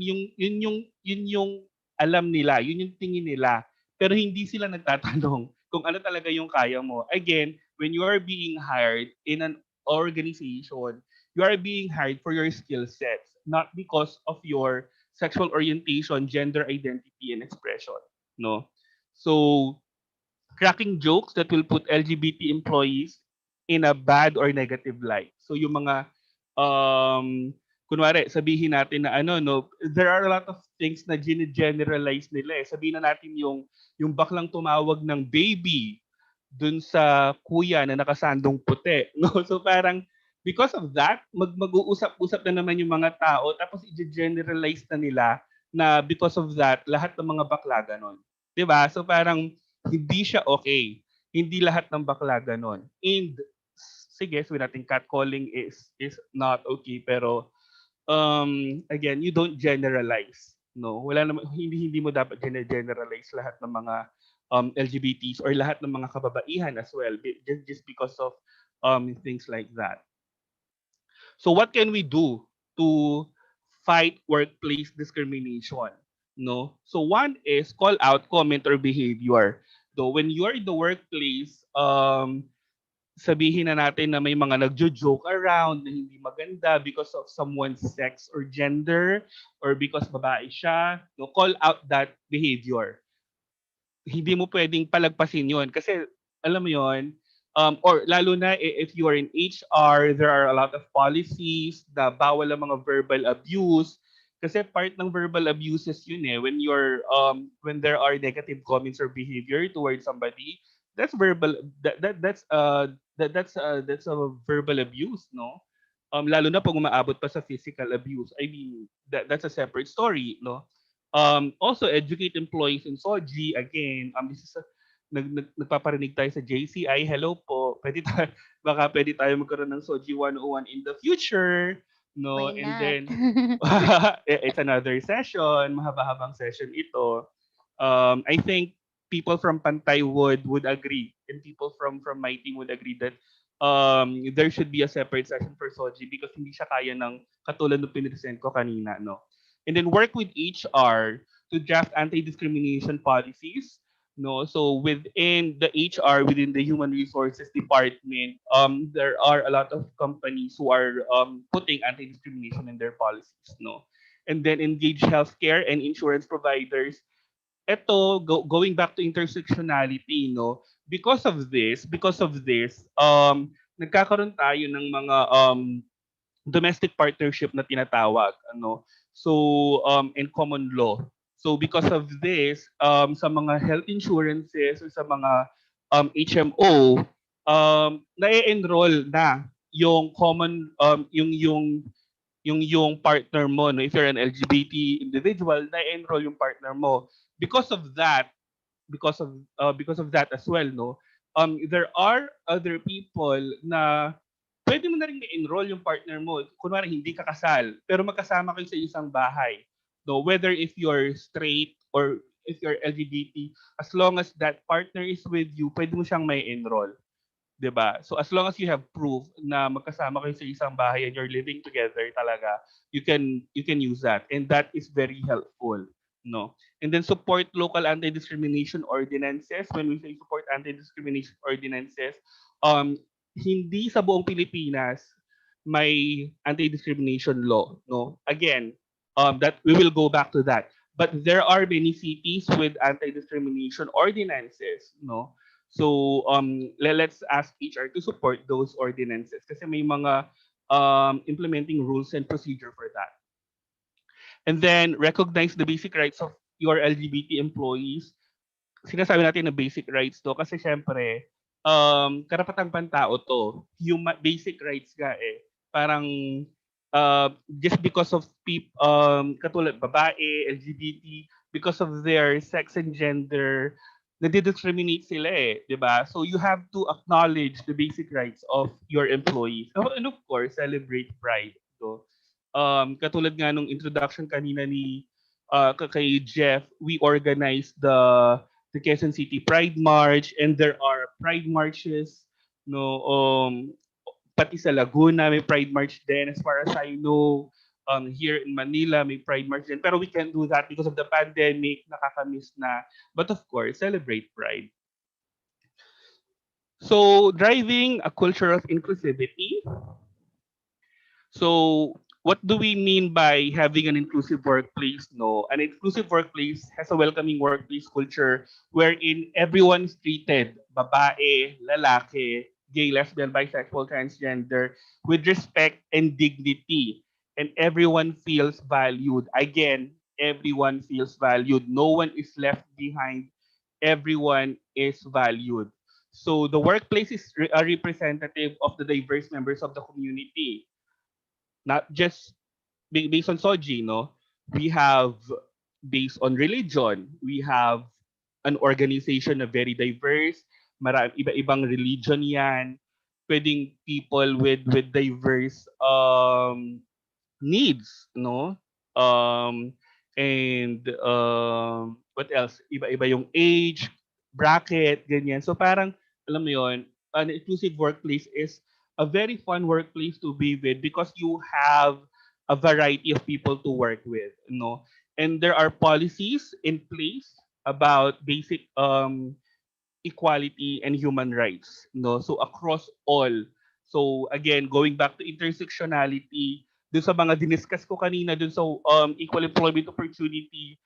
yung alam nila, yun yung tingin nila. Pero hindi sila nagtatanong kung ano talaga yung kaya mo. Again, when you are being hired in an organization, you are being hired for your skill sets, not because of your sexual orientation, gender identity, and expression. No? So, cracking jokes that will put LGBT employees in a bad or negative light. So yung mga kunwari sabihin natin na ano no, there are a lot of things na generalize nila eh. Sabihin na natin yung baklang tumawag ng baby dun sa kuya na nakasandong puti, no? So parang because of that, mag-uusap-usap na naman yung mga tao tapos i-generalize na nila na because of that, lahat ng mga bakla ganon. 'Di ba? So parang hindi siya okay. Hindi lahat ng bakla ganon. And sige, so natin catcalling is not okay pero again, you don't generalize. No, wala naman hindi mo dapat generalize lahat ng mga LGBTs or lahat ng mga kababaihan as well just because of things like that. So what can we do to fight workplace discrimination? No. So one is call out comment or behavior. So when you are in the workplace, sabihin na natin na may mga nagjo-joke around na hindi maganda because of someone's sex or gender or because babae siya, no, call out that behavior. Hindi mo pwedeng palagpasin yon kasi alam mo yon or lalo na if you are in HR, there are a lot of policies na bawal ang mga verbal abuse kasi part ng verbal abuses yun eh when there are negative comments or behavior towards somebody, that's verbal that's a verbal abuse, no. Lalo na pag umaabot pa sa physical abuse, I mean that's a separate story, no. Also educate employees in SOGI. Again, this is nagpaparinig tayo sa JCI. Hello po. Baka pwede tayo magkaroon ng SOGI 101 in the future. No? Why And not? then, it's another session. Mahaba-habang session ito. I think people from Pantay would agree and people from my team would agree that there should be a separate session for SOGI because hindi siya kaya ng katulad ng pinresent ko kanina. No? And then work with HR to draft anti-discrimination policies. No, so within the HR, within the human resources department, there are a lot of companies who are putting anti-discrimination in their policies. No, and then engage healthcare and insurance providers. Ito, going back to intersectionality, no, because of this, nagkakaroon tayo ng mga domestic partnership na tinatawag, ano. So in common law. So because of this, sa mga health insurances or sa mga HMO, na-enroll na yung common yung partner mo, no. If you're an LGBT individual, na-enroll yung partner mo. Because of that, because of that as well, no. There are other people na pwede mo na rin i-enroll yung partner mo. Kunwari, hindi ka kasal, pero magkasama kayo sa isang bahay. No, whether if you're straight or if you're LGBT, as long as that partner is with you, pwede mo siyang may enroll. 'Di ba? So as long as you have proof na magkasama kayo sa isang bahay and you're living together talaga, you can use that. And that is very helpful, no? And then support local anti-discrimination ordinances. When we say support anti-discrimination ordinances, hindi sa buong Pilipinas may anti-discrimination law, no? Again, that we will go back to that. But there are many cities with anti-discrimination ordinances, no? So let's ask HR to support those ordinances kasi may mga implementing rules and procedure for that. And then recognize the basic rights of your LGBT employees. Sinasabi natin na basic rights to kasi syempre karapatang pantao to. Human basic rights ga eh. Parang just because of katulad babae, LGBT, because of their sex and gender, nadi-discriminate sila eh, 'di ba? So you have to acknowledge the basic rights of your employees. Oh, and of course, celebrate pride. So, katulad nga nung introduction kanina ni kay Jeff, we organized the Quezon City Pride March, and there are pride marches, no, pati sa Laguna may Pride March din. As far as I know, here in Manila may Pride March din. Pero we can't do that because of the pandemic. Nakakamiss na. But of course, celebrate Pride. So, driving a culture of inclusivity. So, what do we mean by having an inclusive workplace? No, an inclusive workplace has a welcoming workplace culture wherein everyone is treated, babae, lalaki, gay, lesbian, bisexual, transgender, with respect and dignity. And everyone feels valued. Again, everyone feels valued. No one is left behind. Everyone is valued. So the workplace is a representative of the diverse members of the community, not just based on Soji, no? We have based on religion, we have an organization na very diverse, iba-ibang religion yan, pwedeng people with diverse needs, no? Um, and what else? Iba-iba yung age, bracket, ganyan. So parang, alam mo yon, an inclusive workplace is a very fun workplace to be with because you have a variety of people to work with, no? And there are policies in place about basic equality and human rights, no? So across all. So again, going back to intersectionality, dun sa mga diniscuss ko kanina dun sa equal employment opportunity,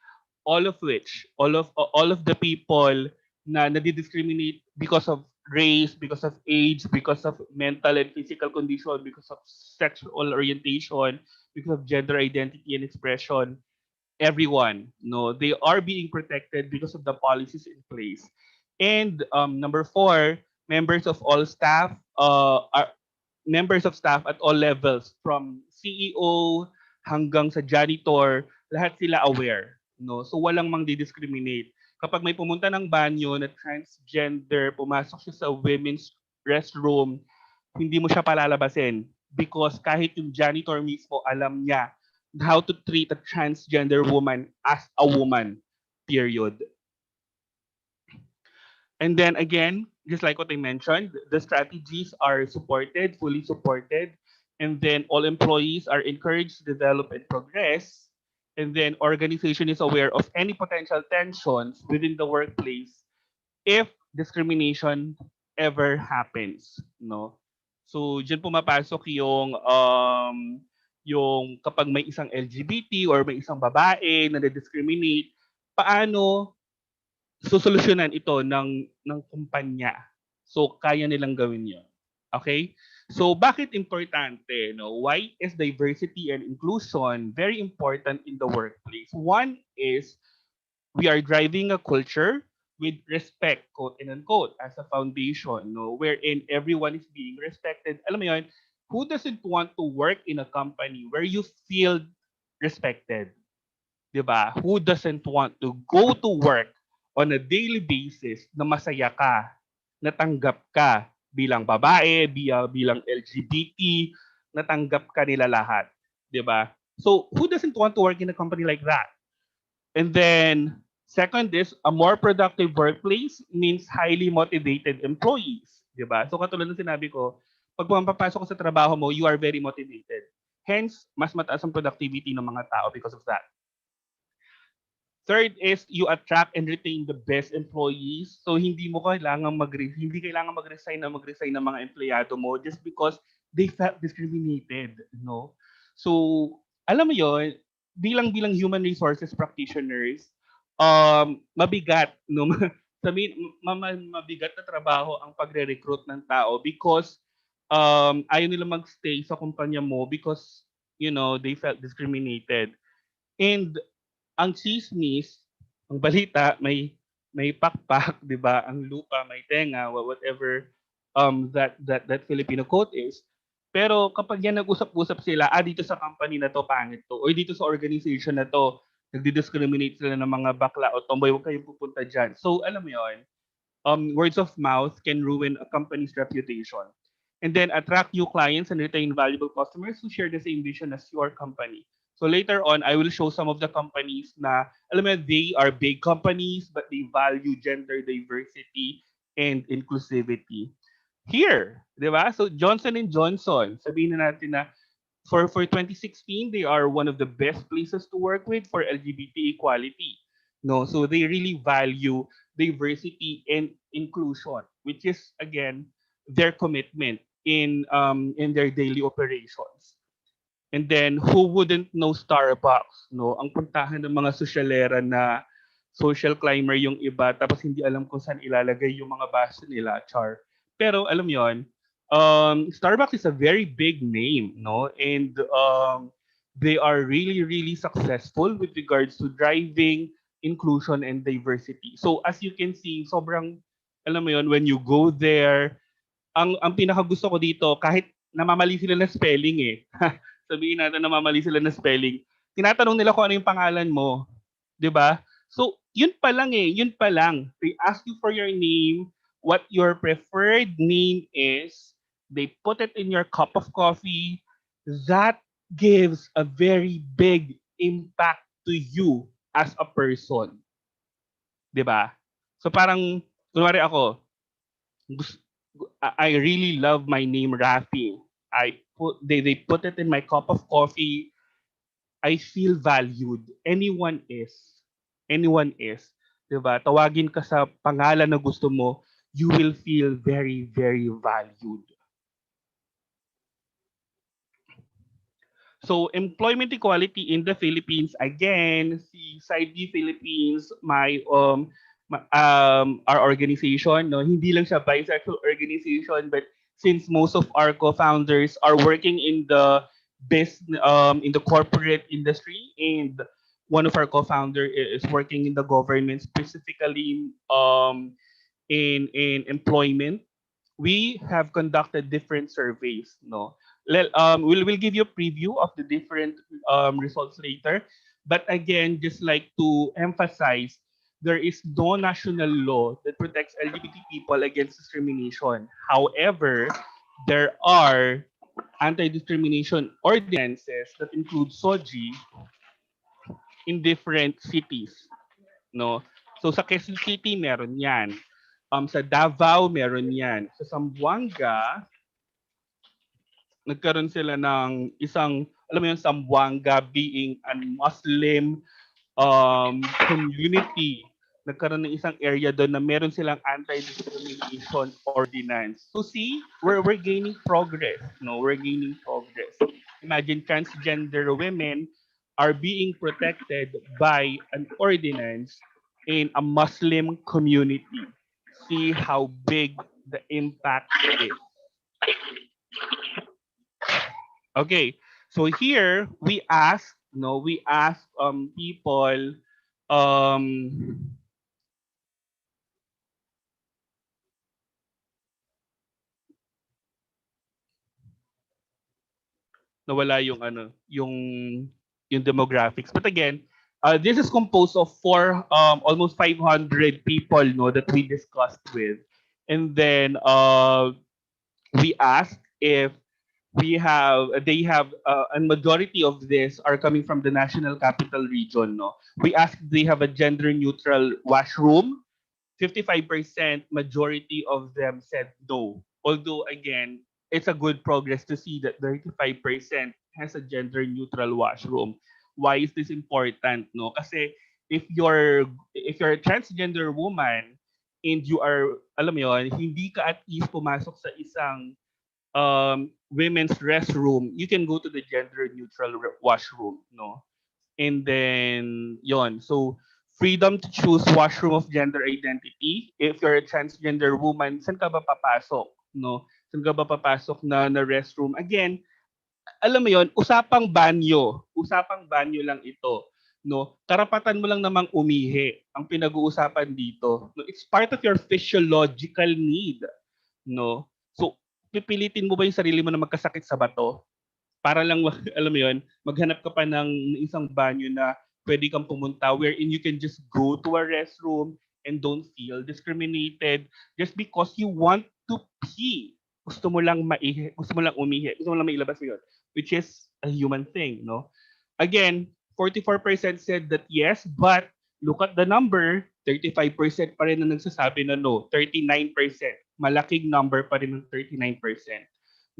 all of the people na nadi-discriminate because of race, because of age, because of mental and physical condition, because of sexual orientation, because of gender identity and expression, everyone, no, they are being protected because of the policies in place. And number four, members of all staff are members of staff at all levels, from CEO hanggang sa janitor, lahat sila aware, no? So walang mang-discriminate. Kapag may pumunta ng banyo na transgender, pumasok siya sa women's restroom, hindi mo siya palalabasin because kahit yung janitor mismo alam niya how to treat a transgender woman as a woman, period. And then again, just like what I mentioned, the strategies are supported, fully supported. And then all employees are encouraged to develop and progress. And then organization is aware of any potential tensions within the workplace if discrimination ever happens, no? So diyan pumapasok yung kapag may isang LGBT or may isang babae na discriminate, paano sosolusyonan ito ng kumpanya. So kaya nilang gawin 'yon. Okay? So bakit importante, no? Why is diversity and inclusion very important in the workplace? One is we are driving a culture with respect, quote and unquote, as a foundation, no, wherein everyone is being respected. Alam mo yun, who doesn't want to work in a company where you feel respected? 'Di ba? Who doesn't want to go to work on a daily basis na masaya ka, natanggap ka bilang babae, bilang LGBT, natanggap ka nila lahat, 'di ba? So, who doesn't want to work in a company like that? And then, second is, a more productive workplace means highly motivated employees. Di ba? So katulad ng sinabi ko, pag pumapasok ka sa trabaho mo, you are very motivated. Hence, mas mataas ang productivity ng mga tao because of that. Third is you attract and retain the best employees. So hindi kailangan mag-resign ng mga empleyado mo just because they felt discriminated, no? So, alam mo 'yon, bilang human resources practitioners, mabigat, no? Mabigat na trabaho ang pagre-recruit ng tao because ayaw nila magstay sa kumpanya mo because they felt discriminated. And ang chismis, ang balita, may pakpak, 'di ba? Ang lupa may tenga, whatever that Filipino quote is. Pero kapag yan nag-usap-usap sila, dito sa company na to, pangit to. Or dito sa organization na to, nagdi-discriminate sila ng mga bakla o tomboy, huwag kayong pupunta dyan. So, alam mo yun, words of mouth can ruin a company's reputation. And then attract new clients and retain valuable customers who share the same vision as your company. So later on, I will show some of the companies na, alam mo, they are big companies, but they value gender diversity and inclusivity. Here, di ba? So Johnson and Johnson, sabihin na natin na for 2016, they are one of the best places to work with for LGBT equality. No, so they really value diversity and inclusion, which is again their commitment in their daily operations. And then who wouldn't know Starbucks, no? Ang puntahan ng mga sosyalera na social climber yung iba tapos hindi alam kung saan ilalagay yung mga baso nila, char. Pero alam yon, Starbucks is a very big name, no? And they are really really successful with regards to driving inclusion and diversity. So as you can see, sobrang alam mo yon, when you go there, ang pinakagusto ko dito kahit namamali sila ng spelling eh. Sabihin natin namamali sila ng spelling. Tinatanong nila kung ano yung pangalan mo, 'di ba? So, yun pa lang eh, yun pa lang. They ask you for your name, what your preferred name is, they put it in your cup of coffee. That gives a very big impact to you as a person, 'di ba? So parang kunwari ako, I really love my name Rafi. They put it in my cup of coffee. I feel valued. Anyone is, 'di ba? Tawagin ka sa pangalan na gusto mo, you will feel very very valued. So employment equality in the Philippines again, si Side B Philippines, our organization, no, hindi lang siya bisexual organization, but since most of our co-founders are working in the in the corporate industry, and one of our co-founder is working in the government, specifically in employment, we have conducted different surveys. No, we'll give you a preview of the different results later. But again, just like to emphasize, there is no national law that protects LGBT people against discrimination. However, there are anti-discrimination ordinances that include SOGI in different cities. No? So sa Quezon City, meron yan. Sa Davao, meron yan. Sa Zamboanga, nagkaroon sila ng isang, alam mo yun, Zamboanga being a Muslim community. Nagkaroon ng isang area doon na meron silang anti-discrimination ordinance. So see, we're gaining progress. No, we're gaining progress. Imagine transgender women are being protected by an ordinance in a Muslim community. See how big the impact is. Okay, so here we ask people nawala yung yung demographics. But again, this is composed of almost 500 people, no, that we discussed with, and then we asked if they have a majority of this are coming from the national capital region. No, we asked if they have a gender neutral washroom. 55% majority of them said no. Although again, it's a good progress to see that 35% has a gender neutral washroom. Why is this important? No, kasi if you're a transgender woman and you are, alam mo yun, hindi ka at ease pumasok sa isang women's restroom, you can go to the gender neutral washroom, no? And then yon. So freedom to choose washroom of gender identity. If you're a transgender woman, saan ka ba papasok, no? Saan ka ba papasok na restroom? Again, alam mo yon, usapang banyo lang ito, no? Karapatan mo lang namang umihi ang pinag-uusapan dito. No, it's part of your physiological need, no? So pipilitin mo ba yung sarili mo na magkasakit sa bato? Para lang alam mo yun, maghanap ka pa ng isang banyo na pwede kang pumunta wherein you can just go to a restroom and don't feel discriminated just because you want to pee. Gusto mo lang maihi, gusto mo lang umihi, gusto mo lang mailabas yun, which is a human thing, no? Again, 44% said that yes, but look at the number, 35% pa rin na nagsasabi na no, 39%. Malaking number pa rin ng 39%.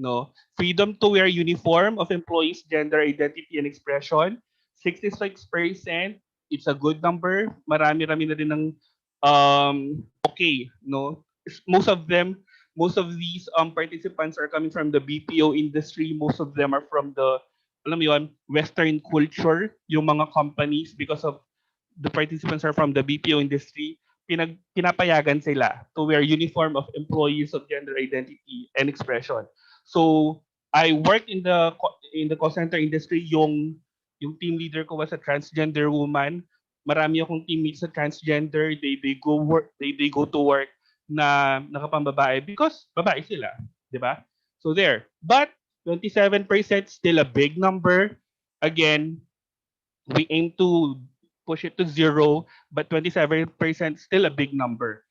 No? Freedom to wear uniform of employees, gender identity and expression, 66%. It's a good number. Marami-rami na din ng okay, no? Most of these participants are coming from the BPO industry. Most of them are from the, alam mo yun, Western culture, yung mga companies, because of the participants are from the BPO industry, pinapayagan sila to wear uniform of employees of gender identity and expression. So I worked in the call center industry. Yung team leader ko was a transgender woman. Marami akong teammates sa transgender. They go to work na nakapambabae because babae sila, 'di ba? So there. But 27% still a big number. Again, we aim to push it to zero, but 27% still a big number.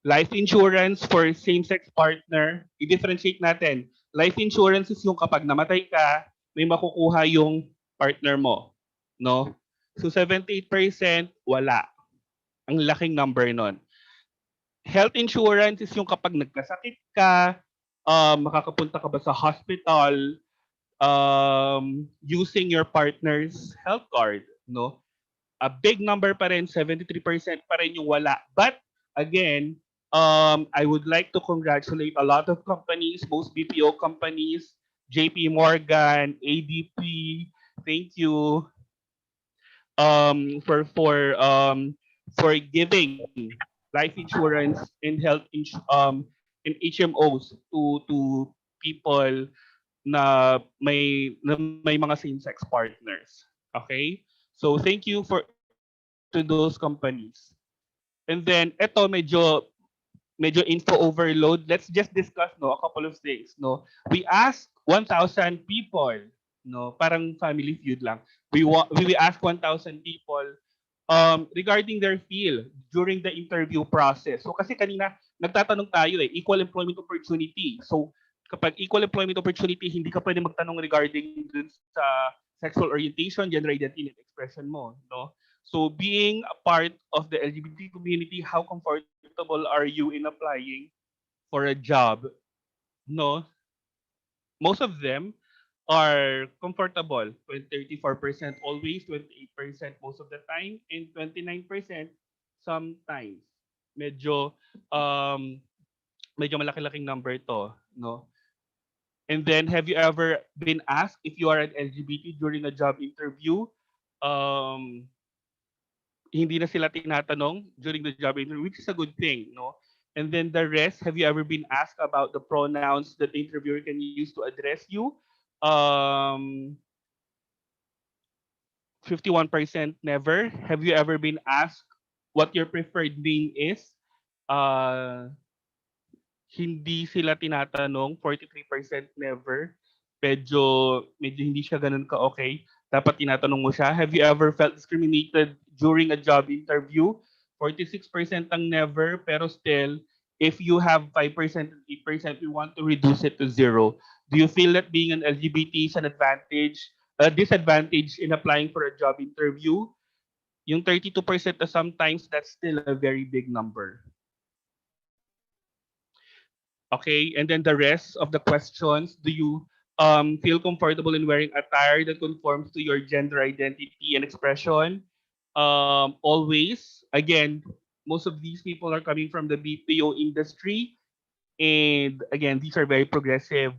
Life insurance for same-sex partner, i-differentiate natin. Life insurance is yung kapag namatay ka, may makukuha yung partner mo. No? So 78% wala. Ang laking number nun. Health insurance is yung kapag nagkasakit ka, makakapunta ka ba sa hospital, using your partner's health card. No? A big number pa rin, 73% pa rin yung wala. But again, I would like to congratulate a lot of companies, most BPO companies, JP Morgan, ADP. Thank you for giving life insurance and and HMOs to people na may mga same-sex partners. Okay? So thank you to those companies. And then eto medyo info overload. Let's just discuss a couple of things, no. We asked 1,000 people, no, parang family feud lang. We asked 1,000 people regarding their feel during the interview process. So kasi kanina nagtatanong tayo equal employment opportunity. So kapag equal employment opportunity, hindi ka pwede magtanong regarding dun sa sexual orientation, gender identity, and expression mo, no? So being a part of the LGBT community, how comfortable are you in applying for a job? No, most of them are comfortable. 34% always, 28% most of the time, and 29% sometimes. Medyo um medyo malaki-laking number to, no? And then, have you ever been asked if you are an LGBT during a job interview? Um, Hindi na sila tinatanong during the job interview, which is a good thing, no? And then the rest, have you ever been asked about the pronouns that the interviewer can use to address you? Um, 51% never. Have you ever been asked what your preferred name is? Uh, Hindi sila tinatanong, 43% never. Medyo hindi siya ganun ka-okay. Dapat tinatanong mo siya. Have you ever felt discriminated during a job interview? 46% ang never, pero still, if you have 5% and 8%, we want to reduce it to zero. Do you feel that being an LGBT is an advantage, a disadvantage in applying for a job interview? Yung 32% na sometimes, that's still a very big number. Okay, and then the rest of the questions, do you feel comfortable in wearing attire that conforms to your gender identity and expression? Always. Again, most of these people are coming from the BPO industry. And again, these are very progressive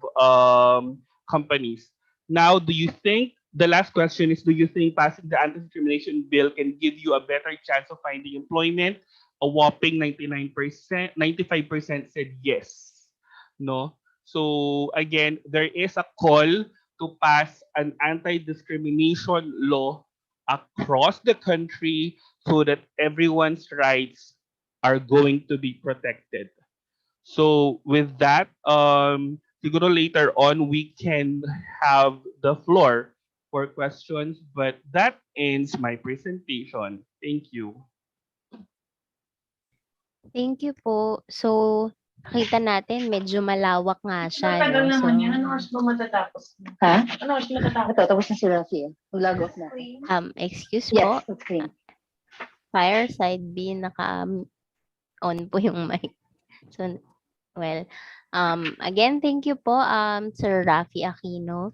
companies. Now, do you think, the last question is, do you think passing the anti-discrimination bill can give you a better chance of finding employment? A whopping 99%, 95% said yes. No? So again, there is a call to pass an anti-discrimination law across the country so that everyone's rights are going to be protected. So with that, siguro later on we can have the floor for questions, but that ends my presentation. Thank you. Thank you po. So, nakita natin medyo malawak nga siya, Matagal no? So, naman yan. Ano oras ba matatapos? Ha? Ano oras matatapos? Ito, tapos na si Rafi. Mag-log off na. excuse Yes, po. okay. Fireside B, naka-on po yung mic. So, well, again, thank you po, Sir Rafi Aquino.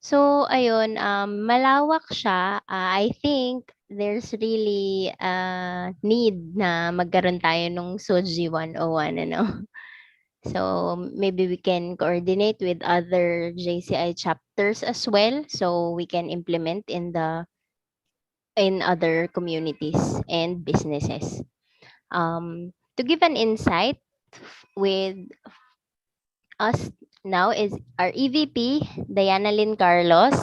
So, ayun, malawak siya. I think there's really a need na magkaroon tayo nung SOGI 101, ano? So, maybe we can coordinate with other JCI chapters as well, so we can implement in other communities and businesses. To give an insight with us now is our EVP, Diana Lynn Carlos.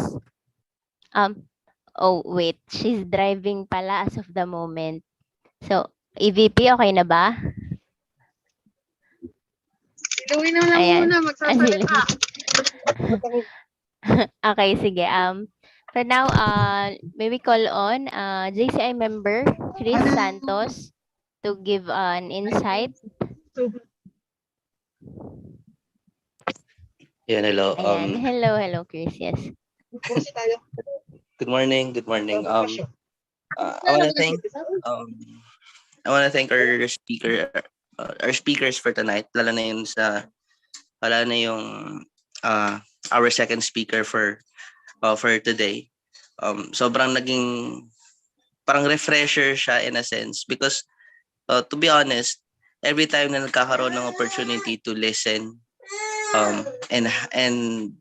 Oh, wait. She's driving pala as of the moment. So, EVP, okay na ba? Gawin na lang Ayan. muna, magsasalita. Okay, sige. For now, may we call on JCI member Chris Santos to give an insight. Yan, hello. Ayan. Hello, Chris. Yes. Good morning. Good morning. I want to thank um I want to thank our speakers for tonight. Lalo na yung our second speaker for today. Sobrang naging parang refresher siya in a sense because to be honest, every time na nagkakaroon ng opportunity to listen and and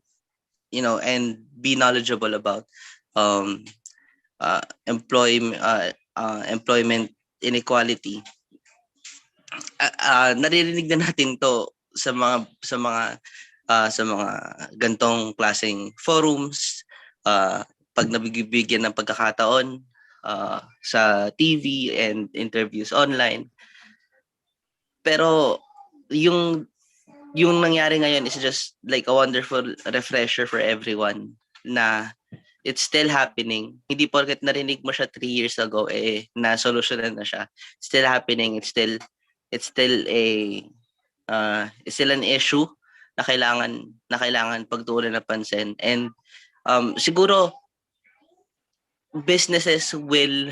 be knowledgeable about um employment inequality, naririnig na natin to sa mga gantong klaseng forums, pag nabibigyan ng pagkakataon sa TV and interviews online. Pero yung nangyari ngayon is just like a wonderful refresher for everyone na it's still happening. Hindi porket narinig mo siya 3 years ago na-solusyonan na siya. It's still happening. It's still an issue na kailangan pagtuunan ng pansin. And siguro businesses will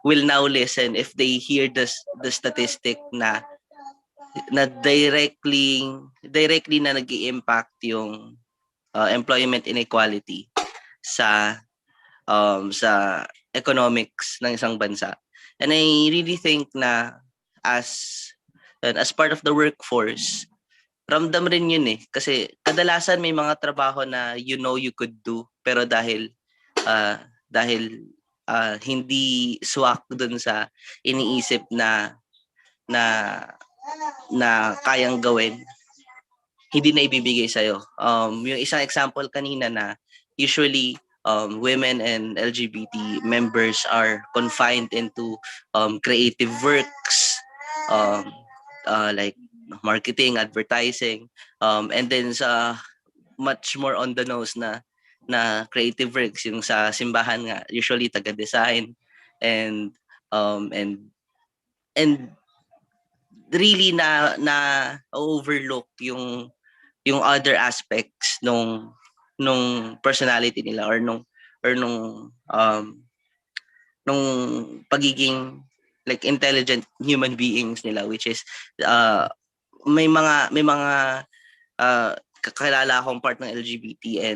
will now listen if they hear the statistic na directly na nag-i-impact yung employment inequality sa economics ng isang bansa. And I really think na as part of the workforce, ramdam rin yun kasi kadalasan may mga trabaho na you could do pero dahil hindi swak dun sa iniisip na na kayang gawin, hindi na ibibigay sa'yo. Yung isang example kanina na usually women and LGBT members are confined into creative works, like marketing, advertising, and then sa much more on the nose na creative works, yung sa simbahan nga, usually taga-design and and really na overlook yung other aspects nung personality nila or nung pagiging like intelligent human beings nila, which is may mga kakilala akong part ng LGBT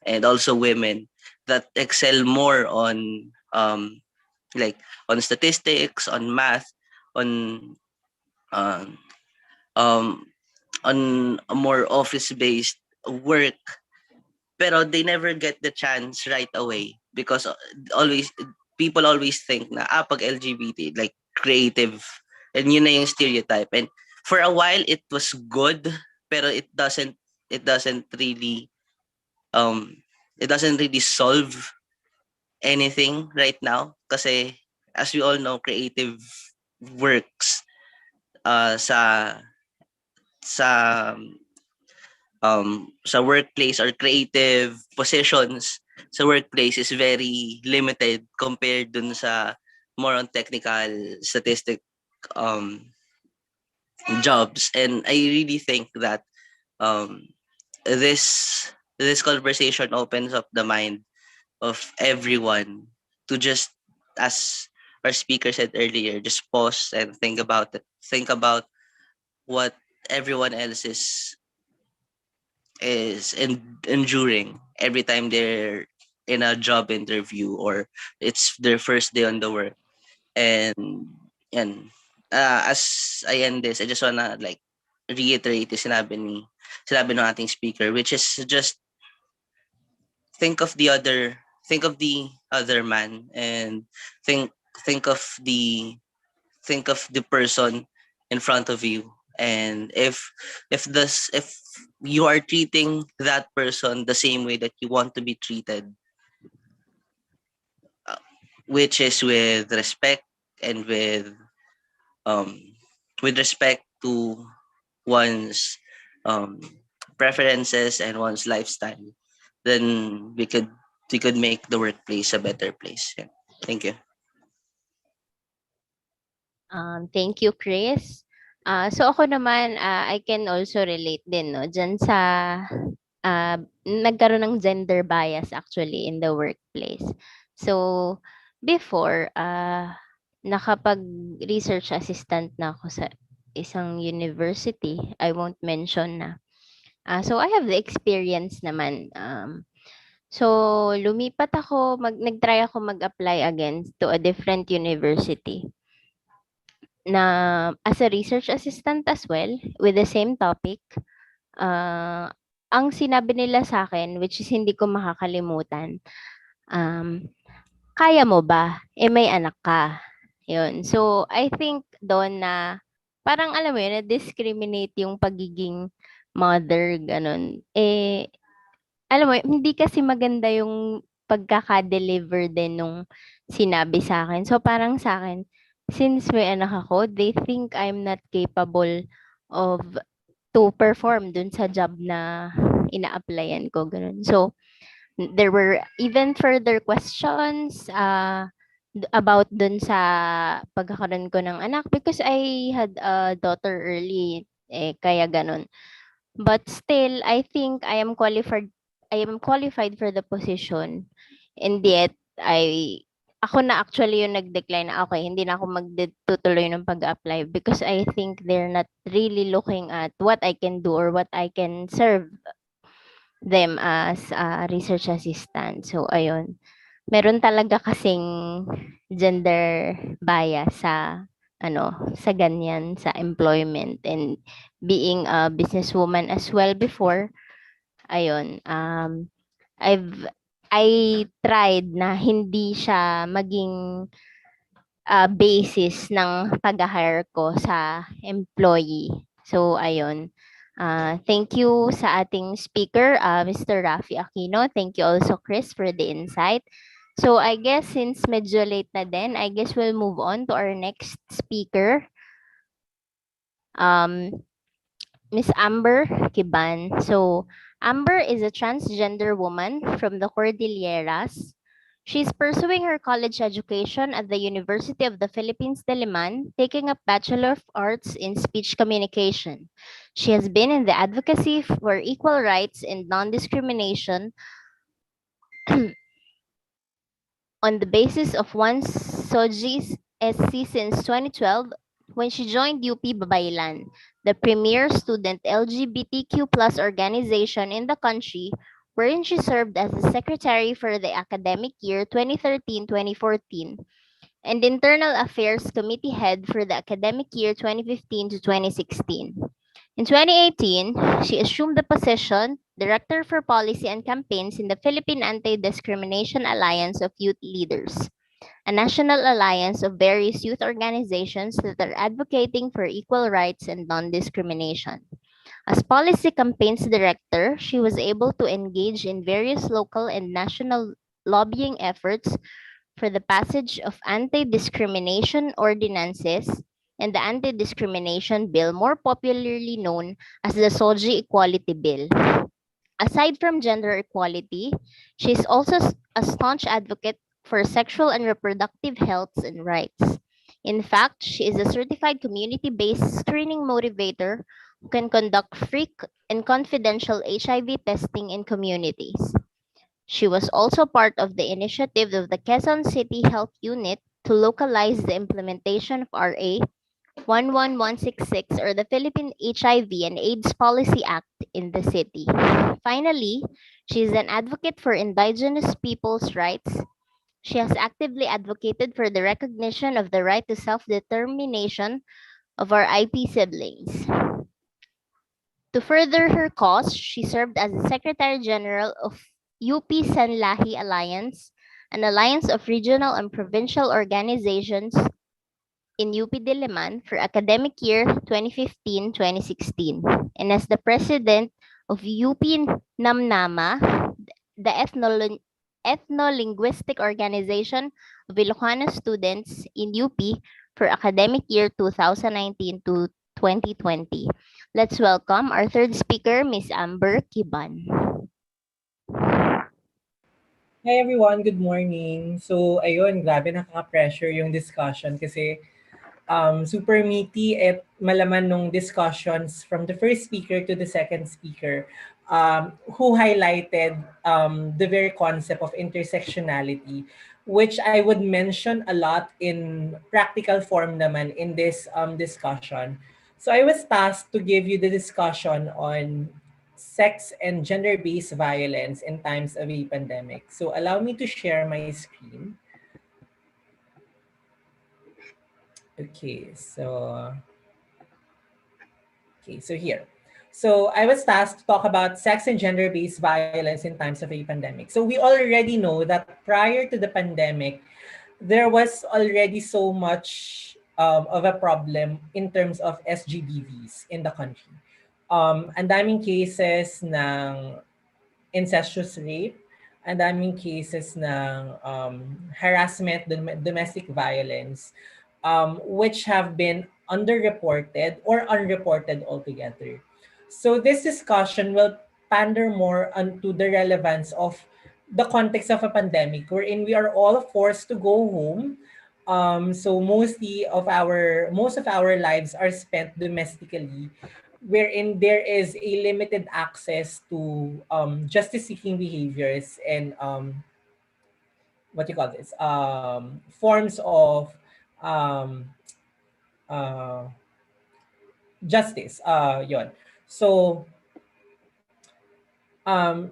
and also women that excel more on like on statistics, on math, on um on a more office-based work, pero they never get the chance right away because always people always think na pag LGBT like creative, and yun na yung stereotype. And for a while it was good, pero it doesn't really solve anything right now kasi as we all know, creative works sa sa sa workplace or creative positions sa workplace is very limited compared dun sa more on technical statistic um, jobs. And I really think that um, this conversation opens up the mind of everyone to just, as our speaker said earlier, just pause and think about it. Think about what everyone else is enduring every time they're in a job interview or it's their first day on the work. And as I end this, I just wanna like reiterate yung sinabi ng ating speaker, which is just think of the other think of the other man, and think think of the think of the person in front of you. And if you are treating that person the same way that you want to be treated, uh, which is and um with respect to one's um preferences and one's lifestyle, then we could make the workplace a better place. Yeah. Thank you. Thank you, Chris. So ako naman, I can also relate din, no, dyan sa nagkaroon ng gender bias actually in the workplace. So, before, nakapag-research assistant na ako sa isang university. I won't mention na. So, I have the experience naman. So, lumipat ako, nag-try ako mag-apply again to a different university na as a research assistant as well with the same topic. Ang sinabi nila sa akin, which is hindi ko makakalimutan, kaya mo ba? May anak ka. Yun. So, I think doon na parang alam mo yun, na-discriminate yung pagiging mother, ganun. Alam mo, hindi kasi maganda yung pagkaka-deliver din nung sinabi sa akin. So, parang sa akin, since may anak ako, they think I'm not capable of to perform dun sa job na ina-applyan ko. Ganun. So, there were even further questions about dun sa pagkakaroon ko ng anak because I had a daughter early, kaya ganun. But still, I think I am qualified for the position. And yet, ako na actually yung nag-decline na okay, hindi na ako magtutuloy ng pag-apply because I think they're not really looking at what I can do or what I can serve them as a research assistant. So, ayun. Meron talaga kasing gender bias sa ganyan, sa employment and being a businesswoman as well before. Ayun, I tried na hindi siya maging basis ng pag-hire ko sa employee. So, ayun. Thank you sa ating speaker, Mr. Rafi Aquino. Thank you also, Chris, for the insight. So, I guess since medyo late na din, I guess we'll move on to our next speaker. Miss Amber Kiban. So, Amber is a transgender woman from the Cordilleras. She's pursuing her college education at the University of the Philippines, Diliman, taking up Bachelor of Arts in Speech Communication. She has been in the advocacy for equal rights and non-discrimination on the basis of one's SOGI's SC since 2012 when she joined UP Babaylan, the premier student LGBTQ plus organization in the country, wherein she served as the secretary for the academic year 2013-2014 and Internal Affairs Committee head for the academic year 2015 to 2016. In 2018, she assumed the position Director for Policy and Campaigns in the Philippine Anti-Discrimination Alliance of Youth Leaders, a national alliance of various youth organizations that are advocating for equal rights and non-discrimination. As Policy Campaigns Director, she was able to engage in various local and national lobbying efforts for the passage of anti-discrimination ordinances and the Anti-Discrimination Bill, more popularly known as the SOGI Equality Bill. Aside from gender equality, she is also a staunch advocate for sexual and reproductive health and rights. In fact, she is a certified community-based screening motivator who can conduct free and confidential HIV testing in communities. She was also part of the initiative of the Quezon City Health Unit to localize the implementation of RA 11166 or the Philippine HIV and AIDS Policy Act in the city. Finally, she is an advocate for indigenous people's rights. She has actively advocated for the recognition of the right to self-determination of our IP siblings. To further her cause, she served as the Secretary General of UP Sanlahi Alliance, an alliance of regional and provincial organizations in UP Diliman for academic year 2015-2016, and as the president of UP Namnama, the ethno-linguistic organization of Ilocano students in UP for academic year 2019 to 2020. Let's welcome our third speaker, Miss Amber Kiban. Hi everyone, good morning. So ayun, grabe nakaka-pressure yung discussion kasi super meaty at malaman nung discussions from the first speaker to the second speaker who highlighted the very concept of intersectionality, which I would mention a lot in practical form naman in this discussion. So I was tasked to give you the discussion on sex and gender-based violence in times of a pandemic. So allow me to share my screen. Okay, so here. So I was tasked to talk about sex and gender-based violence in times of a pandemic. So we already know that prior to the pandemic, there was already so much of a problem in terms of SGBVs in the country. Ang daming cases ng incestuous rape, ang daming cases ng harassment, domestic violence, which have been underreported or unreported altogether. So this discussion will pander more onto the relevance of the context of a pandemic wherein we are all forced to go home. So most of our lives are spent domestically, wherein there is a limited access to justice-seeking behaviors and what you call this forms of um, uh, justice. Yon. So um,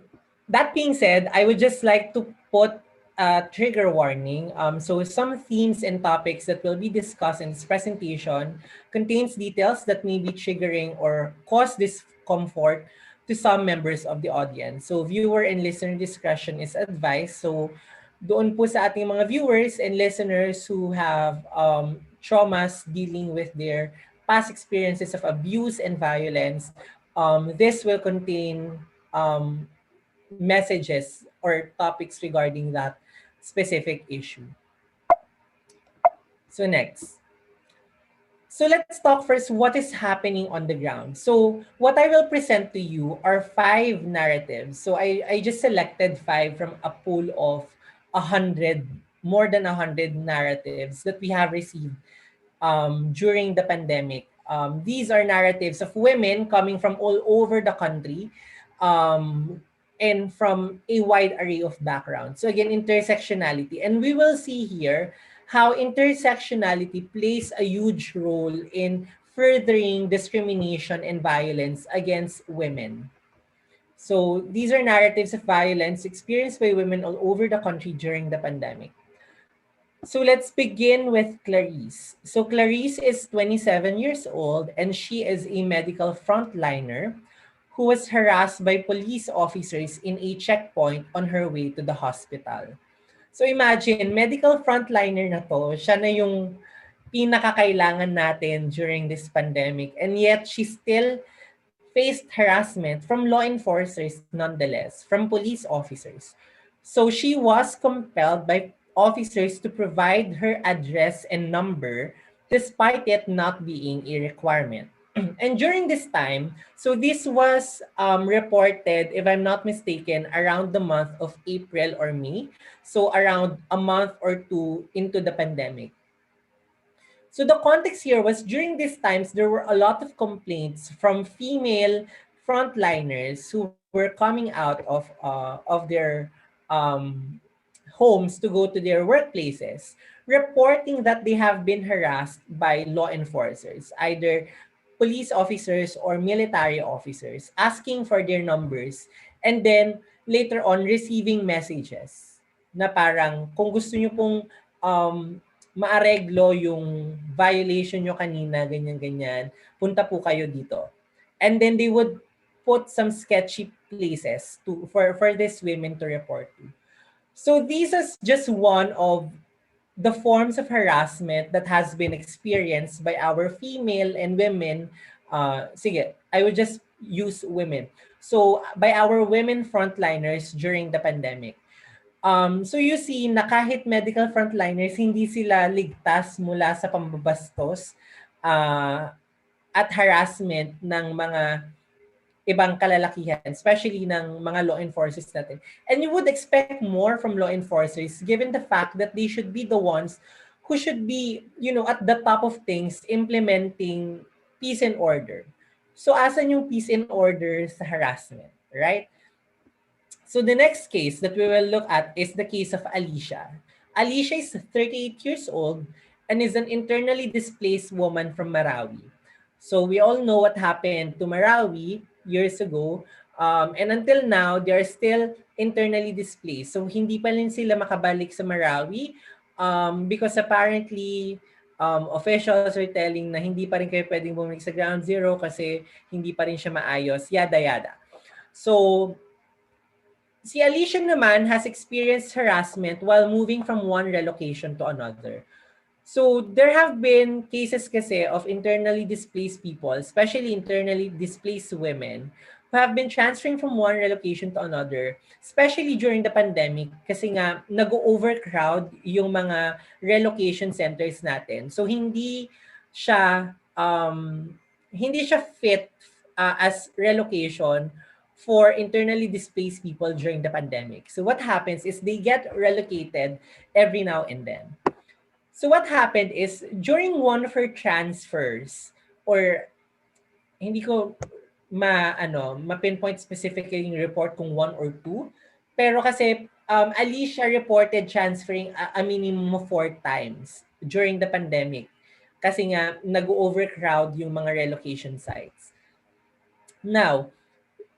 that being said, I would just like to put a trigger warning. So some themes and topics that will be discussed in this presentation contains details that may be triggering or cause discomfort to some members of the audience. So viewer and listener discretion is advised. So doon po sa ating mga viewers and listeners who have traumas dealing with their past experiences of abuse and violence, this will contain um, messages or topics regarding that specific issue. So next. So let's talk first what is happening on the ground. So what I will present to you are 5 narratives. So I just selected 5 from a pool of 100, more than 100 narratives that we have received during the pandemic. These are narratives of women coming from all over the country and from a wide array of backgrounds. So again, intersectionality. And we will see here how intersectionality plays a huge role in furthering discrimination and violence against women. So these are narratives of violence experienced by women all over the country during the pandemic. So let's begin with Clarice. So Clarice is 27 years old and she is a medical frontliner who was harassed by police officers in a checkpoint on her way to the hospital. So imagine, medical frontliner na to, siya na yung pinakakailangan natin during this pandemic, and yet she still faced harassment from law enforcers nonetheless, from police officers. So she was compelled by officers to provide her address and number despite it not being a requirement. And during this time, so this was reported, if I'm not mistaken, around the month of April or May. So around a month or two into the pandemic. So the context here was during these times, there were a lot of complaints from female frontliners who were coming out of their um, homes to go to their workplaces, reporting that they have been harassed by law enforcers, either police officers or military officers, asking for their numbers, and then later on receiving messages na parang kung gusto nyo pong maareglo yung violation nyo kanina, ganyan-ganyan, punta po kayo dito. And then they would put some sketchy places for these women to report to. So this is just one of the forms of harassment that has been experienced by our female and women. Sige, I would just use women. So by our women frontliners during the pandemic. So you see na kahit medical frontliners, hindi sila ligtas mula sa pambabastos at harassment ng mga ibang kalalakihan, especially ng mga law enforcers natin. And you would expect more from law enforcers given the fact that they should be the ones who should be, at the top of things, implementing peace and order. So asan yung peace and order sa harassment, right? So the next case that we will look at is the case of Alicia. Alicia is 38 years old and is an internally displaced woman from Marawi. So we all know what happened to Marawi years ago. And until now, they are still internally displaced. So hindi pa rin sila makabalik sa Marawi because apparently officials are telling na hindi pa rin kayo pwedeng bumalik sa ground zero kasi hindi pa rin siya maayos, yada yada. So si Alicia naman has experienced harassment while moving from one relocation to another. So there have been cases kasi of internally displaced people, especially internally displaced women, who have been transferring from one relocation to another, especially during the pandemic kasi nga nag-overcrowd yung mga relocation centers natin. So hindi siya fit as relocation for internally displaced people during the pandemic. So what happens is they get relocated every now and then. So what happened is during one of her transfers, or hindi ko ma-pinpoint specifically yung report kung one or two, pero kasi Alicia reported transferring a minimum of 4 times during the pandemic kasi nga nag-overcrowd yung mga relocation sites. Now,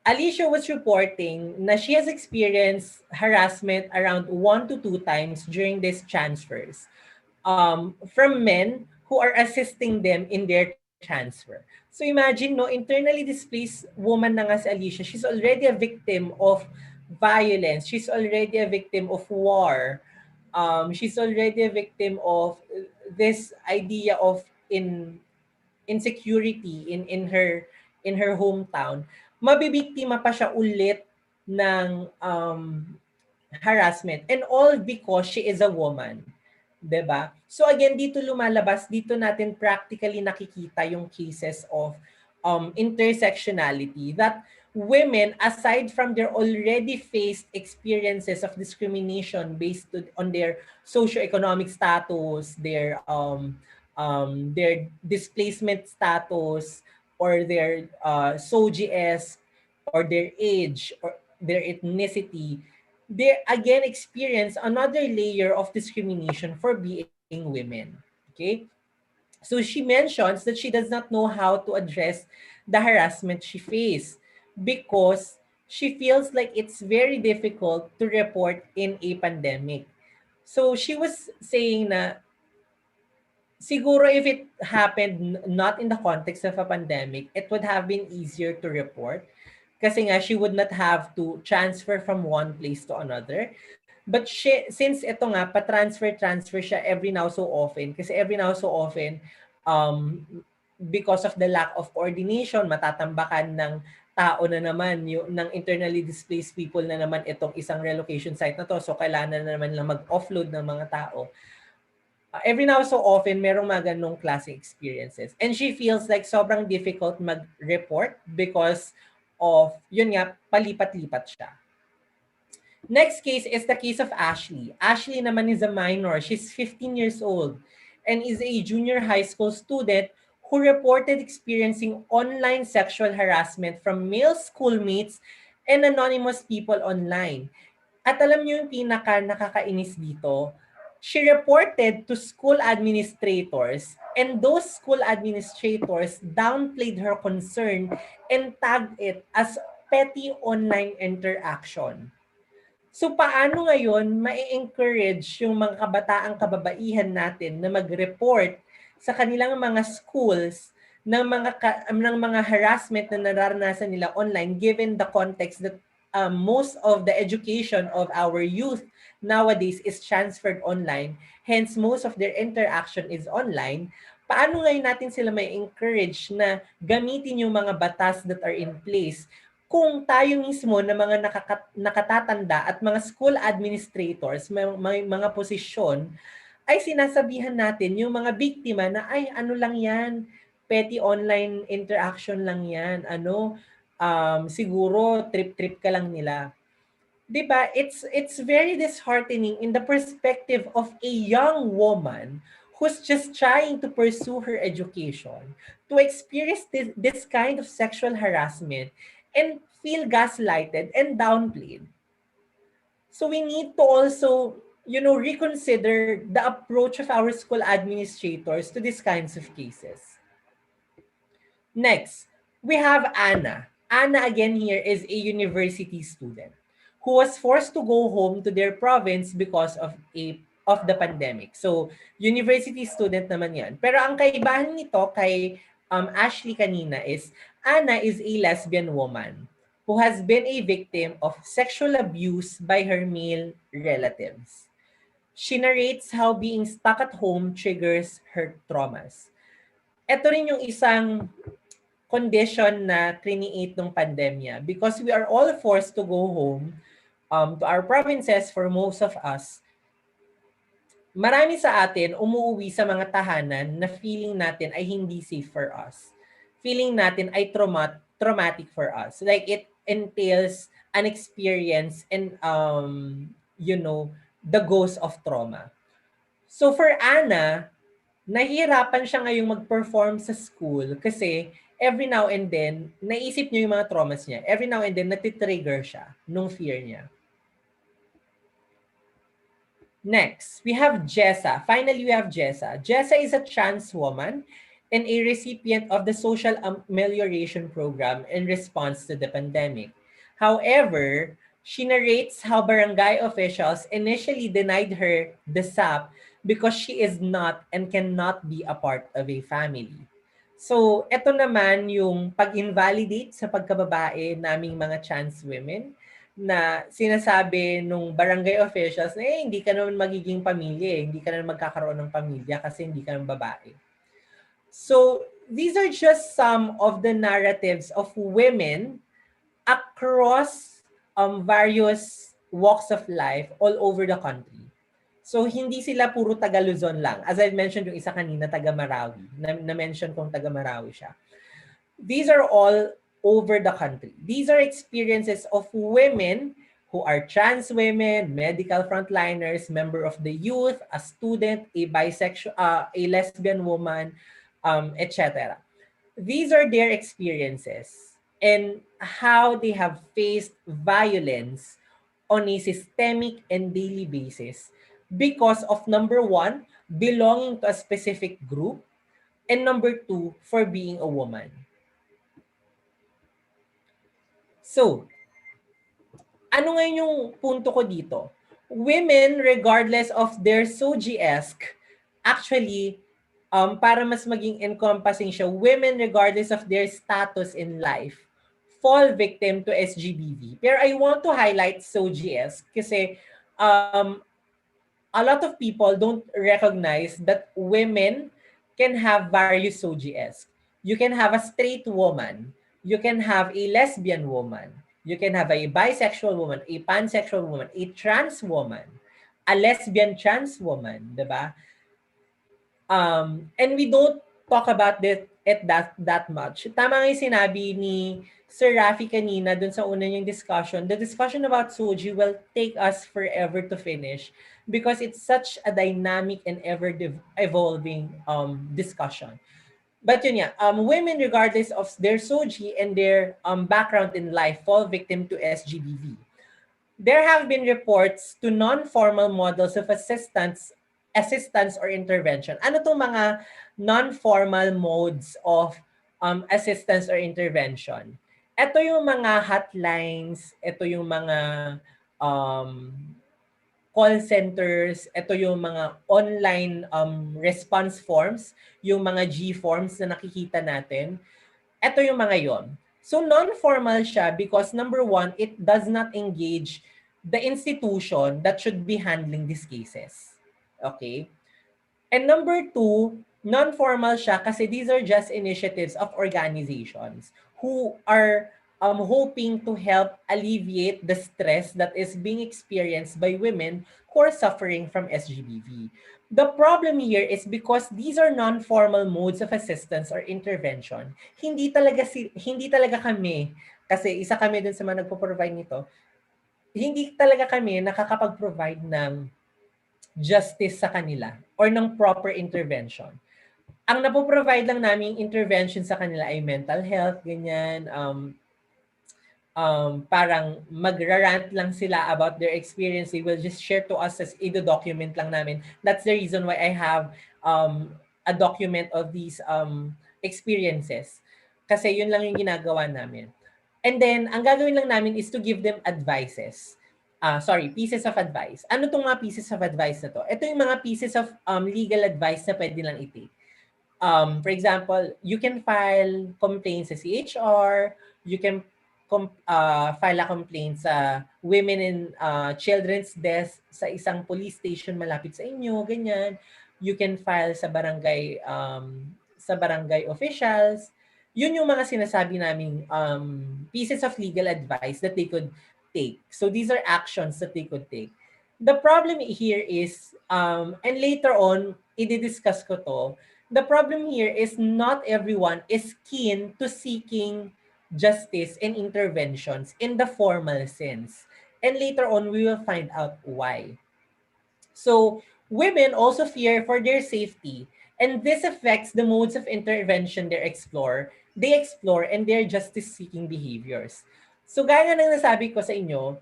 Alicia was reporting na she has experienced harassment around 1 to 2 times during these transfers from men who are assisting them in their transfer. So imagine, no, internally displaced woman na nga si Alicia, she's already a victim of violence. She's already a victim of war. She's already a victim of this idea of insecurity in her hometown. Mabibiktima pa siya ulit ng harassment, and all because she is a woman. 'Di ba? So again, dito lumalabas, dito natin practically nakikita yung cases of intersectionality, that women, aside from their already faced experiences of discrimination based on their socioeconomic status, their displacement status, or their SOGS, or their age, or their ethnicity, they again experience another layer of discrimination for being women. Okay? So she mentions that she does not know how to address the harassment she faced because she feels like it's very difficult to report in a pandemic. So she was saying na siguro if it happened not in the context of a pandemic, it would have been easier to report kasi nga she would not have to transfer from one place to another. But since ito nga, transfer siya every now so often, kasi every now so often, because of the lack of coordination, matatambakan ng tao na naman, ng internally displaced people na naman itong isang relocation site na to. So kailangan na naman lang mag-offload ng mga tao. every now so often, merong mga ganong klase experiences. And she feels like sobrang difficult mag-report because of, yun nga, palipat-lipat siya. Next case is the case of Ashley. Ashley naman is a minor. She's 15 years old and is a junior high school student who reported experiencing online sexual harassment from male schoolmates and anonymous people online. At alam niyo yung pinaka nakakainis dito, she reported to school administrators and those school administrators downplayed her concern and tagged it as petty online interaction. So paano ngayon ma-encourage yung mga kabataang kababaihan natin na mag-report sa kanilang mga schools ng mga harassment na nararanasan nila online given the context that most of the education of our youth nowadays is transferred online, hence most of their interaction is online. Paano ngayon natin sila may encourage na gamitin yung mga batas that are in place kung tayo mismo na mga nakatatanda at mga school administrators, may mga posisyon, ay sinasabihan natin yung mga biktima na ay ano lang yan, petty online interaction lang yan, siguro trip-trip ka lang nila. 'Di ba? It's very disheartening in the perspective of a young woman who's just trying to pursue her education to experience this kind of sexual harassment and feel gaslighted and downplayed. So we need to also, reconsider the approach of our school administrators to these kinds of cases. Next, we have Anna. Anna again here is a university student who was forced to go home to their province because of the pandemic. So, university student naman yan. Pero ang kaibahan nito kay Ashley kanina is Anna is a lesbian woman who has been a victim of sexual abuse by her male relatives. She narrates how being stuck at home triggers her traumas. Ito rin yung isang condition na create ng pandemya because we are all forced to go home to our provinces for most of us. Marami sa atin umuwi sa mga tahanan na feeling natin ay hindi safe for us. Feeling natin ay traumatic for us. Like it entails an experience and the ghost of trauma. So for Anna, nahihirapan siya ngayong mag-perform sa school kasi every now and then, naisip niya yung mga traumas niya. Every now and then, natitrigger siya nung fear niya. Next, we have Jessa. Finally, we have Jessa. Jessa is a trans woman and a recipient of the Social Amelioration Program in response to the pandemic. However, she narrates how barangay officials initially denied her the SAP because she is not and cannot be a part of a family. So, ito naman yung pag-invalidate sa pagkababae naming mga trans women na sinasabi nung barangay officials na hindi ka naman magiging pamilya, hindi ka naman magkakaroon ng pamilya kasi hindi ka naman babae. So, these are just some of the narratives of women across various walks of life all over the country. So, hindi sila puro taga Luzon lang. As I mentioned yung isa kanina, taga Marawi. Na-mention kong taga Marawi siya. These are all over the country. These are experiences of women who are trans women, medical frontliners, member of the youth, a student, a bisexual, a lesbian woman, etc. These are their experiences and how they have faced violence on a systemic and daily basis because of number one, belonging to a specific group, and number two, for being a woman. So, ano ngayon yung punto ko dito? Women, regardless of their SOGI-esque, actually, para mas maging encompassing siya, women, regardless of their status in life, fall victim to SGBV. Pero I want to highlight SOGI-esque kasi a lot of people don't recognize that women can have various SOGI-esque. You can have a straight woman. You can have a lesbian woman. You can have a bisexual woman, a pansexual woman, a trans woman, a lesbian trans woman, diba? And we don't talk about that much. Tama nga yung sinabi ni Sir Rafi kanina dun sa una niyang discussion. The discussion about Soji will take us forever to finish because it's such a dynamic and ever-evolving discussion. But yun yeah, women regardless of their Soji and their background in life fall victim to SGBV. There have been reports to non-formal models of assistance or intervention. Ano tong mga non-formal modes of assistance or intervention? Ito yung mga hotlines, ito yung mga um, call centers, ito yung mga online response forms, yung mga G-forms na nakikita natin. Ito yung mga yon. So non-formal siya because number one, it does not engage the institution that should be handling these cases. Okay? And number two, non-formal siya kasi these are just initiatives of organizations who are hoping to help alleviate the stress that is being experienced by women who are suffering from SGBV. The problem here is because these are non-formal modes of assistance or intervention. Hindi talaga kami kasi isa kami dun sa mga nagpo-provide nito. Hindi talaga kami nakakapag-provide ng justice sa kanila or ng proper intervention. Ang napoprovide lang namin intervention sa kanila ay mental health, ganyan, parang magrarant lang sila about their experience. They will just share to us as i-document lang namin. That's the reason why I have a document of these experiences. Kasi yun lang yung ginagawa namin. And then, ang gagawin lang namin is to give them advices. Pieces of advice. Ano tong mga pieces of advice na to? Ito yung mga pieces of legal advice na pwede lang i-take. For example, you can file complaints sa CHR, you can file a complaint sa Women and Children's Desk sa isang police station malapit sa inyo, ganyan. You can file sa barangay officials. Yun yung mga sinasabi naming pieces of legal advice that they could take. So these are actions that they could take. The problem here is, and later on, i-discuss ko to, the problem here is not everyone is keen to seeking justice and interventions in the formal sense. And later on, we will find out why. So women also fear for their safety, and this affects the modes of intervention they explore and their justice-seeking behaviors. So gaya ng nasabi ko sa inyo,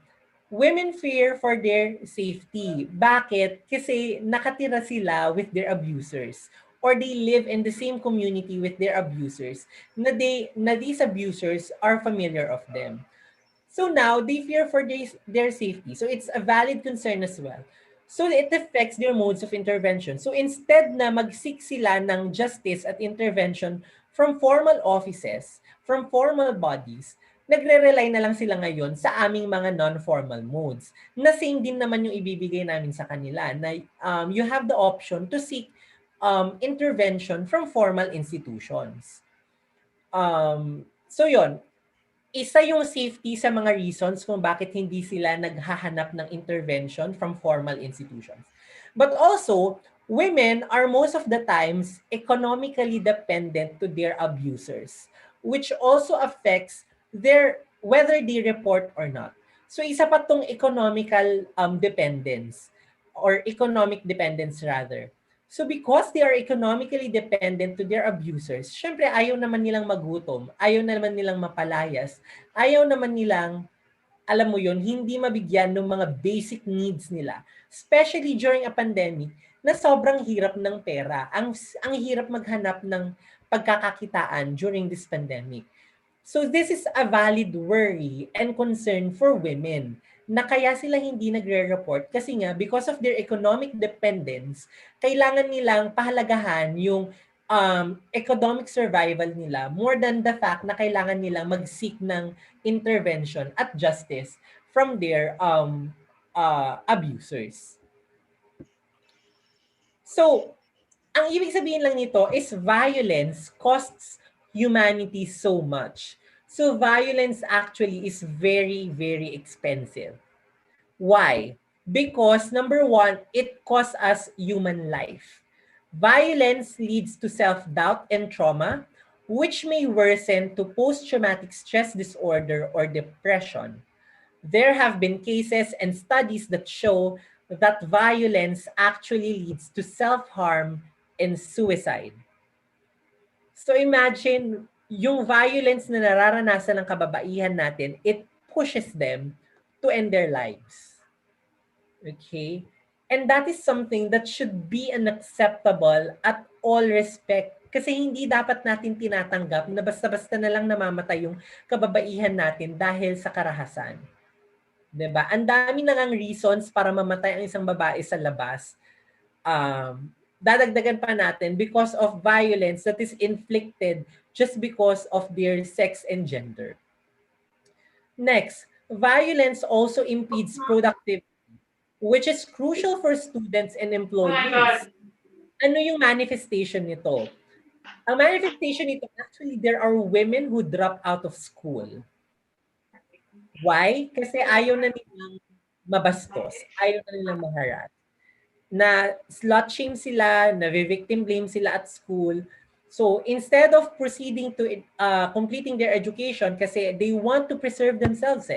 women fear for their safety. Bakit? Kasi nakatira sila with their abusers or they live in the same community with their abusers na these abusers are familiar of them. So now they fear for their safety. So it's a valid concern as well. So it affects their modes of intervention. So instead na mag-seek sila ng justice at intervention from formal offices, from formal bodies, nagre-rely na lang sila ngayon sa aming mga non-formal modes. Na same din naman yung ibibigay namin sa kanila na you have the option to seek intervention from formal institutions. So yon, isa yung safety sa mga reasons kung bakit hindi sila naghahanap ng intervention from formal institutions. But also, women are most of the times economically dependent to their abusers, which also affects whether they report or not. So isa pa tong economical dependence or economic dependence rather. So because they are economically dependent to their abusers, syempre ayaw naman nilang magutom, ayaw naman nilang mapalayas, ayaw naman nilang, alam mo yon, hindi mabigyan ng mga basic needs nila. Especially during a pandemic na sobrang hirap ng pera. Ang hirap maghanap ng pagkakakitaan during this pandemic. So this is a valid worry and concern for women na kaya sila hindi nagre-report kasi nga because of their economic dependence, kailangan nilang pahalagahan yung economic survival nila more than the fact na kailangan nilang mag-seek ng intervention at justice from their abusers. So, ang ibig sabihin lang nito is violence costs humanity so much. So violence actually is very, very expensive. Why? Because number one, it costs us human life. Violence leads to self-doubt and trauma, which may worsen to post-traumatic stress disorder or depression. There have been cases and studies that show that violence actually leads to self-harm and suicide. So imagine, yung violence na nararanasan ng kababaihan natin, it pushes them to end their lives. Okay? And that is something that should be unacceptable at all respect. Kasi hindi dapat natin tinatanggap na basta-basta na lang namamatay yung kababaihan natin dahil sa karahasan. 'Di ba? Ang dami na ngang reasons para mamatay ang isang babae sa labas. Dadagdagan pa natin because of violence that is inflicted just because of their sex and gender. Next, violence also impedes productivity, which is crucial for students and employees. Ano yung manifestation nito? Ang manifestation nito, actually, there are women who drop out of school. Why? Kasi ayaw na nilang mabastos. Ayaw na nilang maharas. Na slut shame sila, na victim blame sila at school. So instead of proceeding to completing their education, kasi they want to preserve themselves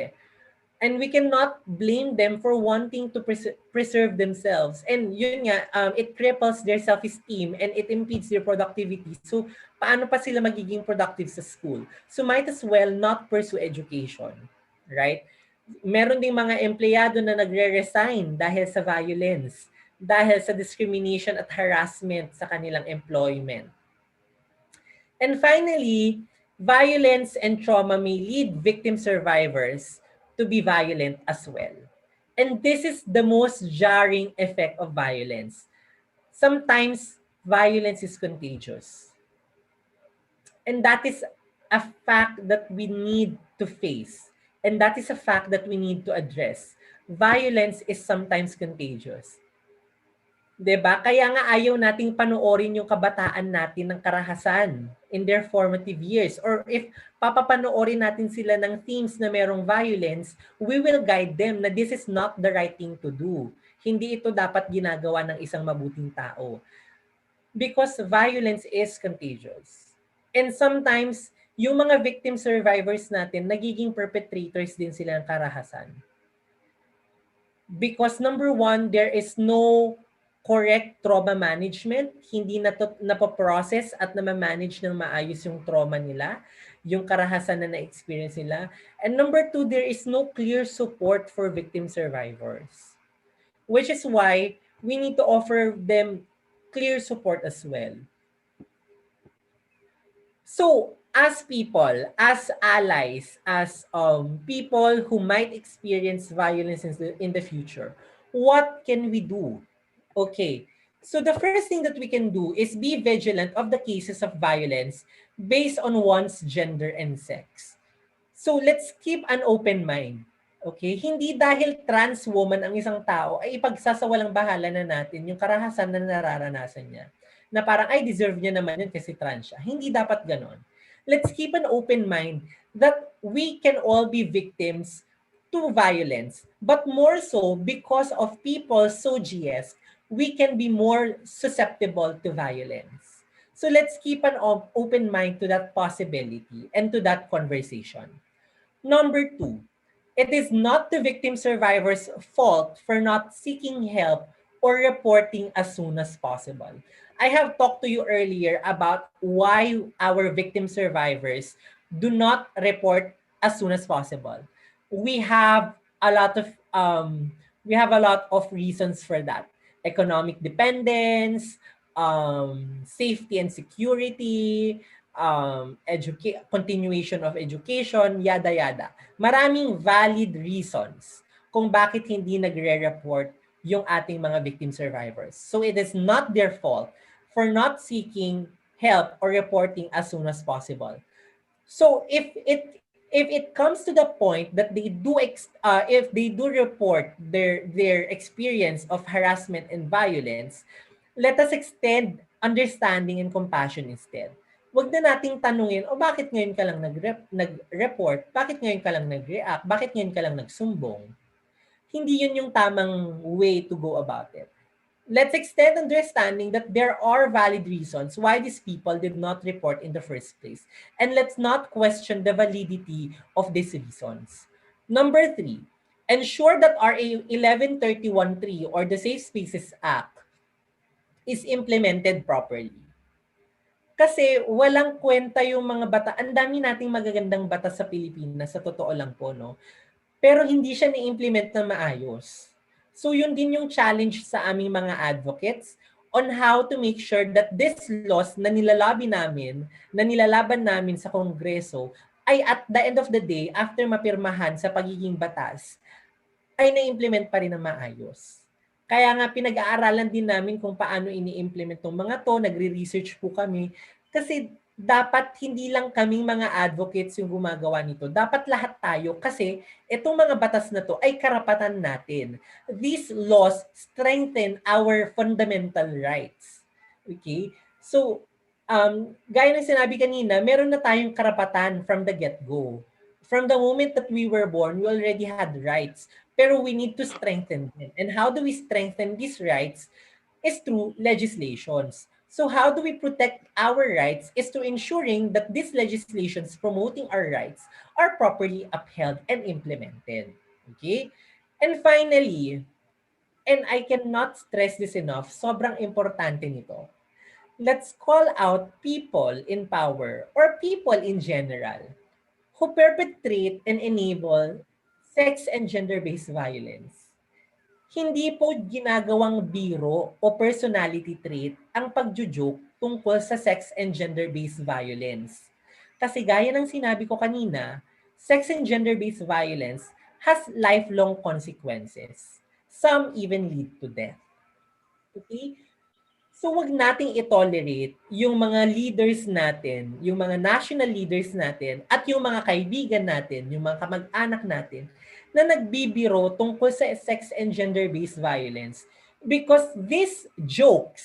and we cannot blame them for wanting to preserve themselves. And yun nga, it cripples their self-esteem and it impedes their productivity. So paano pa sila magiging productive sa school? So might as well not pursue education, right? Meron ding mga empleyado na nagre-resign dahil sa violence, dahil sa discrimination at harassment sa kanilang employment. And finally, violence and trauma may lead victim survivors to be violent as well. And this is the most jarring effect of violence. Sometimes violence is contagious. And that is a fact that we need to face. And that is a fact that we need to address. Violence is sometimes contagious. 'Di ba? Kaya nga ayaw nating panoorin yung kabataan natin ng karahasan in their formative years. Or if papapanoorin natin sila ng themes na merong violence, we will guide them na this is not the right thing to do. Hindi ito dapat ginagawa ng isang mabuting tao. Because violence is contagious. And sometimes, yung mga victim survivors natin, nagiging perpetrators din sila ng karahasan. Because number one, there is no correct trauma management, hindi napoprocess at namamanage ng maayos yung trauma nila, yung karahasan na na-experience nila. And number two, there is no clear support for victim survivors. Which is why we need to offer them clear support as well. So, as people, as allies, as people who might experience violence in the future, what can we do? Okay, so the first thing that we can do is be vigilant of the cases of violence based on one's gender and sex. So let's keep an open mind. Okay, hindi dahil trans woman ang isang tao ay ipagsasawalang bahala na natin yung karahasan na nararanasan niya. Na parang ay deserve niya naman yun kasi trans siya. Hindi dapat ganon. Let's keep an open mind that we can all be victims to violence, but more so because of people so GS, we can be more susceptible to violence. So let's keep an open mind to that possibility and to that conversation. Number two, it is not the victim survivor's fault for not seeking help or reporting as soon as possible. I have talked to you earlier about why our victim survivors do not report as soon as possible. We have a lot of reasons for that. Economic dependence, safety and security, continuation of education, yada yada. Maraming valid reasons kung bakit hindi nagre-report yung ating mga victim survivors. So it is not their fault for not seeking help or reporting as soon as possible. So if it comes to the point that they do if they do report their experience of harassment and violence, let us extend understanding and compassion instead. Wag na nating tanungin, bakit ngayon ka lang nag-report? Bakit ngayon ka lang nag-react? Bakit ngayon ka lang nagsumbong? Hindi yun yung tamang way to go about it. let's extend understanding that there are valid reasons why these people did not report in the first place. And let's not question the validity of these reasons. Number three, ensure that RA 1131.3 or the Safe Spaces Act is implemented properly. Kasi walang kwenta yung mga bata. Ang dami nating magagandang batas sa Pilipinas, sa totoo lang po, no? Pero hindi siya ni-implement na maayos. So yun din yung challenge sa aming mga advocates on how to make sure that this laws na nilalabi namin, na nilalaban namin sa Kongreso, ay at the end of the day, after mapirmahan sa pagiging batas, ay na-implement pa rin ng maayos. Kaya nga pinag-aaralan din namin kung paano ini-implement ng mga to, nagre-research po kami. Kasi dapat hindi lang kaming mga advocates yung gumagawa nito. Dapat lahat tayo kasi itong mga batas na to ay karapatan natin. These laws strengthen our fundamental rights. Okay? So, gaya ng sinabi kanina, meron na tayong karapatan from the get-go. From the moment that we were born, we already had rights. Pero we need to strengthen them. And how do we strengthen these rights? Is through legislations. So how do we protect our rights is to ensuring that these legislations promoting our rights are properly upheld and implemented. Okay? And finally, and I cannot stress this enough, sobrang importante nito. Let's call out people in power or people in general who perpetrate and enable sex and gender-based violence. Hindi po ginagawang biro o personality trait ang pagjujoke tungkol sa sex and gender-based violence. Kasi gaya ng sinabi ko kanina, sex and gender-based violence has lifelong consequences. Some even lead to death. Okay? So wag nating i-tolerate yung mga leaders natin, yung mga national leaders natin, at yung mga kaibigan natin, yung mga kamag-anak natin, na nagbibiro tungkol sa sex and gender-based violence. Because these jokes,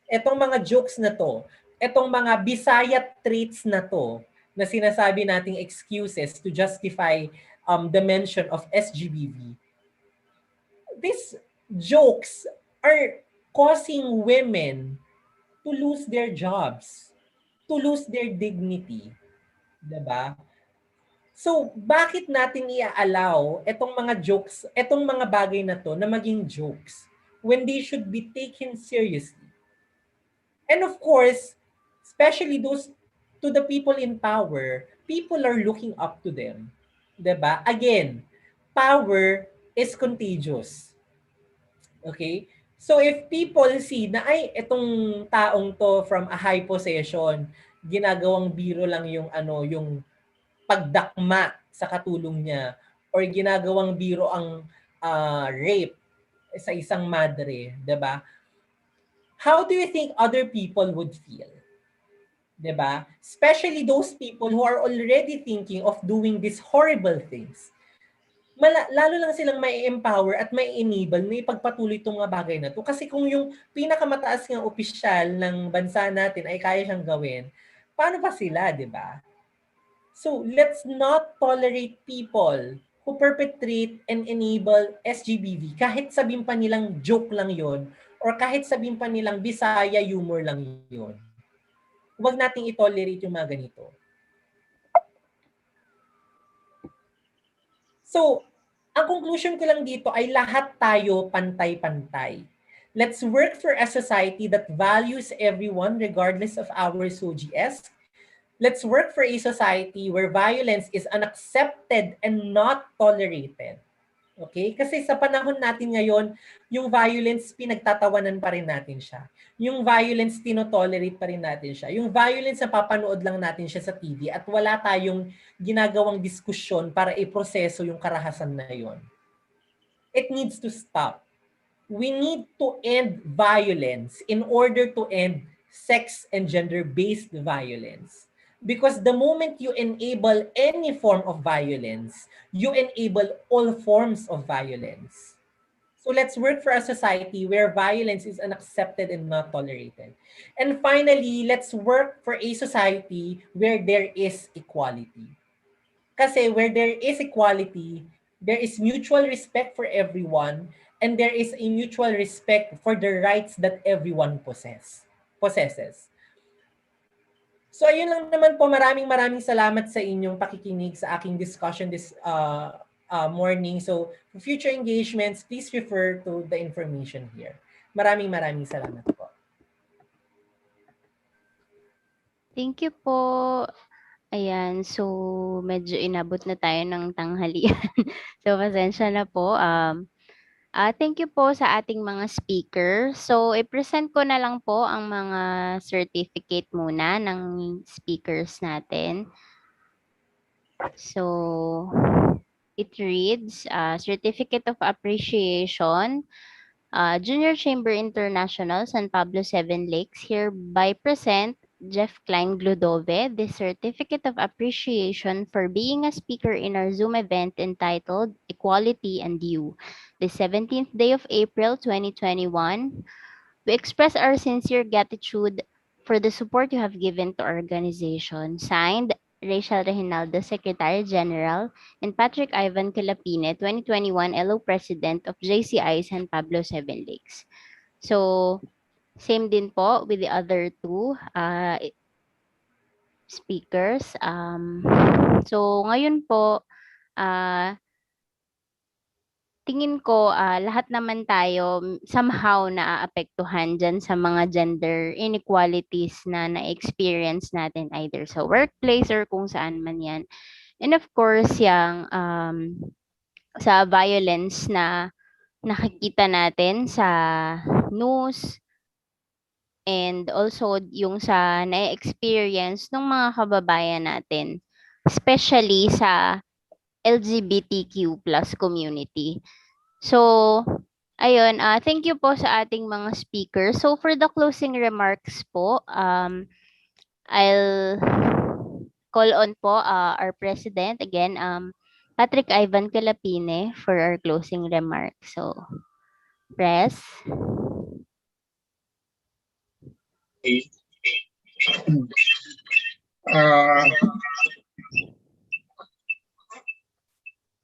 etong mga jokes na to, etong mga Bisaya traits na to, na sinasabi nating excuses to justify the mention of SGBV, these jokes are causing women to lose their jobs, to lose their dignity. Diba? So, bakit natin i-allow etong mga jokes, etong mga bagay na to na maging jokes when they should be taken seriously? And of course, especially those to the people in power, people are looking up to them. Diba? Again, power is contagious. Okay? So if people see na ay itong taong to from a high position, ginagawang biro lang yung yung pagdakma sa katulong niya or ginagawang biro ang rape sa isang madre, 'di ba? How do you think other people would feel? 'Di ba? Especially those people who are already thinking of doing these horrible things. Lalo lang silang may empower at may enable na ipagpatuloy itong mga bagay na to. Kasi kung yung pinakamataas ng opisyal ng bansa natin ay kaya siyang gawin, paano pa sila, di ba? So let's not tolerate people who perpetrate and enable SGBV kahit sabihin pa nilang joke lang yon or kahit sabihin pa nilang Bisaya humor lang yon. Huwag nating i-tolerate yung mga ganito. So, ang conclusion ko lang dito ay lahat tayo pantay-pantay. Let's work for a society that values everyone regardless of our SOGS. Let's work for a society where violence is unaccepted and not tolerated. Okay? Kasi sa panahon natin ngayon, yung violence, pinagtatawanan pa rin natin siya. Yung violence, tinotolerate pa rin natin siya. Yung violence, napapanood lang natin siya sa TV at wala tayong ginagawang diskusyon para iproseso yung karahasan na yon. It needs to stop. We need to end violence in order to end sex and gender-based violence. Because the moment you enable any form of violence, you enable all forms of violence. So let's work for a society where violence is unaccepted and not tolerated. And finally, let's work for a society where there is equality. Kasi where there is equality, there is mutual respect for everyone, and there is a mutual respect for the rights that everyone possesses. So ayun lang naman po, maraming salamat sa inyong pakikinig sa aking discussion this morning. So for future engagements, please refer to the information here. Maraming salamat po. Thank you po. Ayan, so medyo inabot na tayo ng tanghalian. So pasensya na po. Thank you po sa ating mga speaker. So i-present ko na lang po ang mga certificate muna ng speakers natin. So it reads, Certificate of Appreciation, Junior Chamber International, San Pablo Seven Lakes, hereby present Jeff Klein Gludove the Certificate of Appreciation for being a speaker in our Zoom event entitled Equality and You, the 17th day of April 2021. We express our sincere gratitude for the support you have given to our organization. Signed, Rachel Reginaldo, Secretary General, and Patrick Ivan Calapine, 2021 LO President of JCI San Pablo Seven Lakes. So, same din po with the other two speakers. So, ngayon po, tingin ko lahat naman tayo somehow naaapektuhan dyan sa mga gender inequalities na na-experience natin either sa workplace or kung saan man yan. And of course, yung sa violence na nakikita natin sa news and also yung sa na-experience ng mga kababayan natin, especially sa LGBTQ plus community. So, ayun, thank you po sa ating mga speakers. So, for the closing remarks po, I'll call on po our president, again, Patrick Ivan Calapine for our closing remarks. So, press.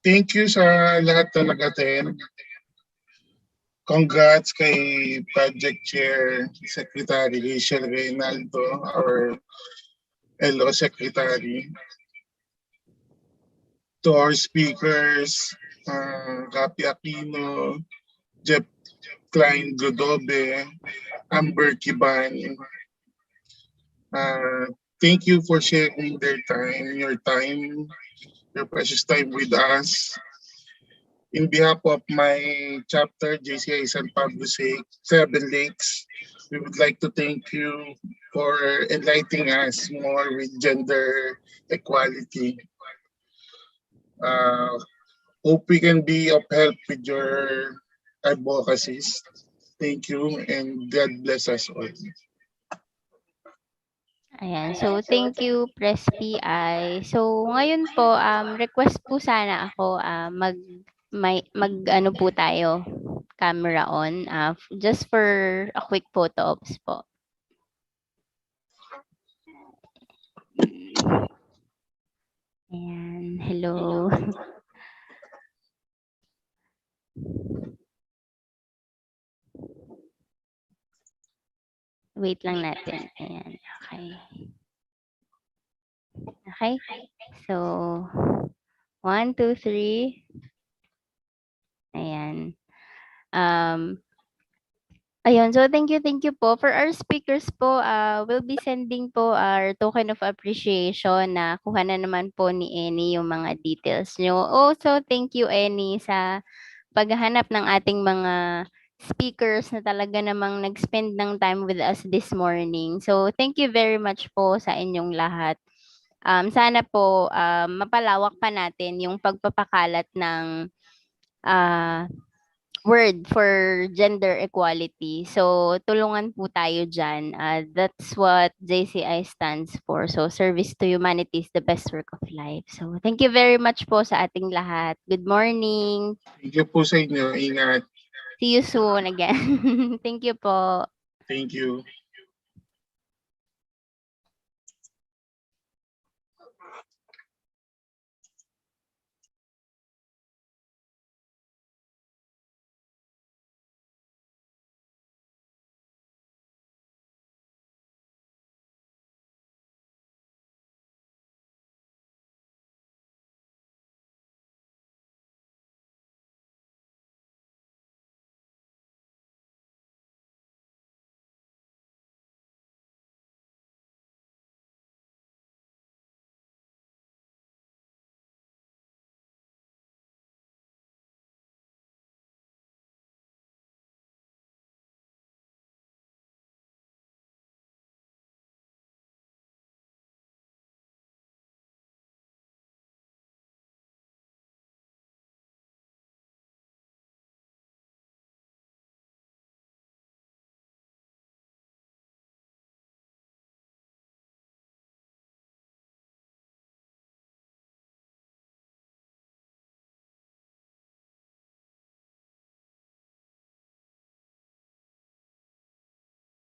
Thank you sa lahat na nag-attend. Congrats kay Project Chair Secretary Rachel Reynaldo, our LO Secretary. To our speakers, Rapi Aquino, Jeff Klein Godobe, Amber Kiban. Thank you for sharing your precious time with us. In behalf of my chapter, JCI San Pablo Seven Lakes, we would like to thank you for enlightening us more with gender equality. Hope we can be of help with your advocacies. Thank you and God bless us all. Ayan. So, thank you, Press PI. So, ngayon po, request po sana ako mag ano po tayo, camera on, just for a quick photo ops po. Ayan. Hello. Wait lang natin. Ayan. Okay. Okay. So, 1, 2, 3. Ayan. Ayun. So, thank you po. For our speakers po, we'll be sending po our token of appreciation na kuha na naman po ni Annie yung mga details nyo. Also, thank you, Annie, sa paghahanap ng ating mga speakers na talaga namang nag-spend ng time with us this morning. So, thank you very much po sa inyong lahat. Sana po mapalawak pa natin yung pagpapakalat ng word for gender equality. So, tulungan po tayo dyan. That's what JCI stands for. So, service to humanity is the best work of life. So, thank you very much po sa ating lahat. Good morning. Thank you po sa inyo. Ingat. See you soon again. Thank you po. Thank you.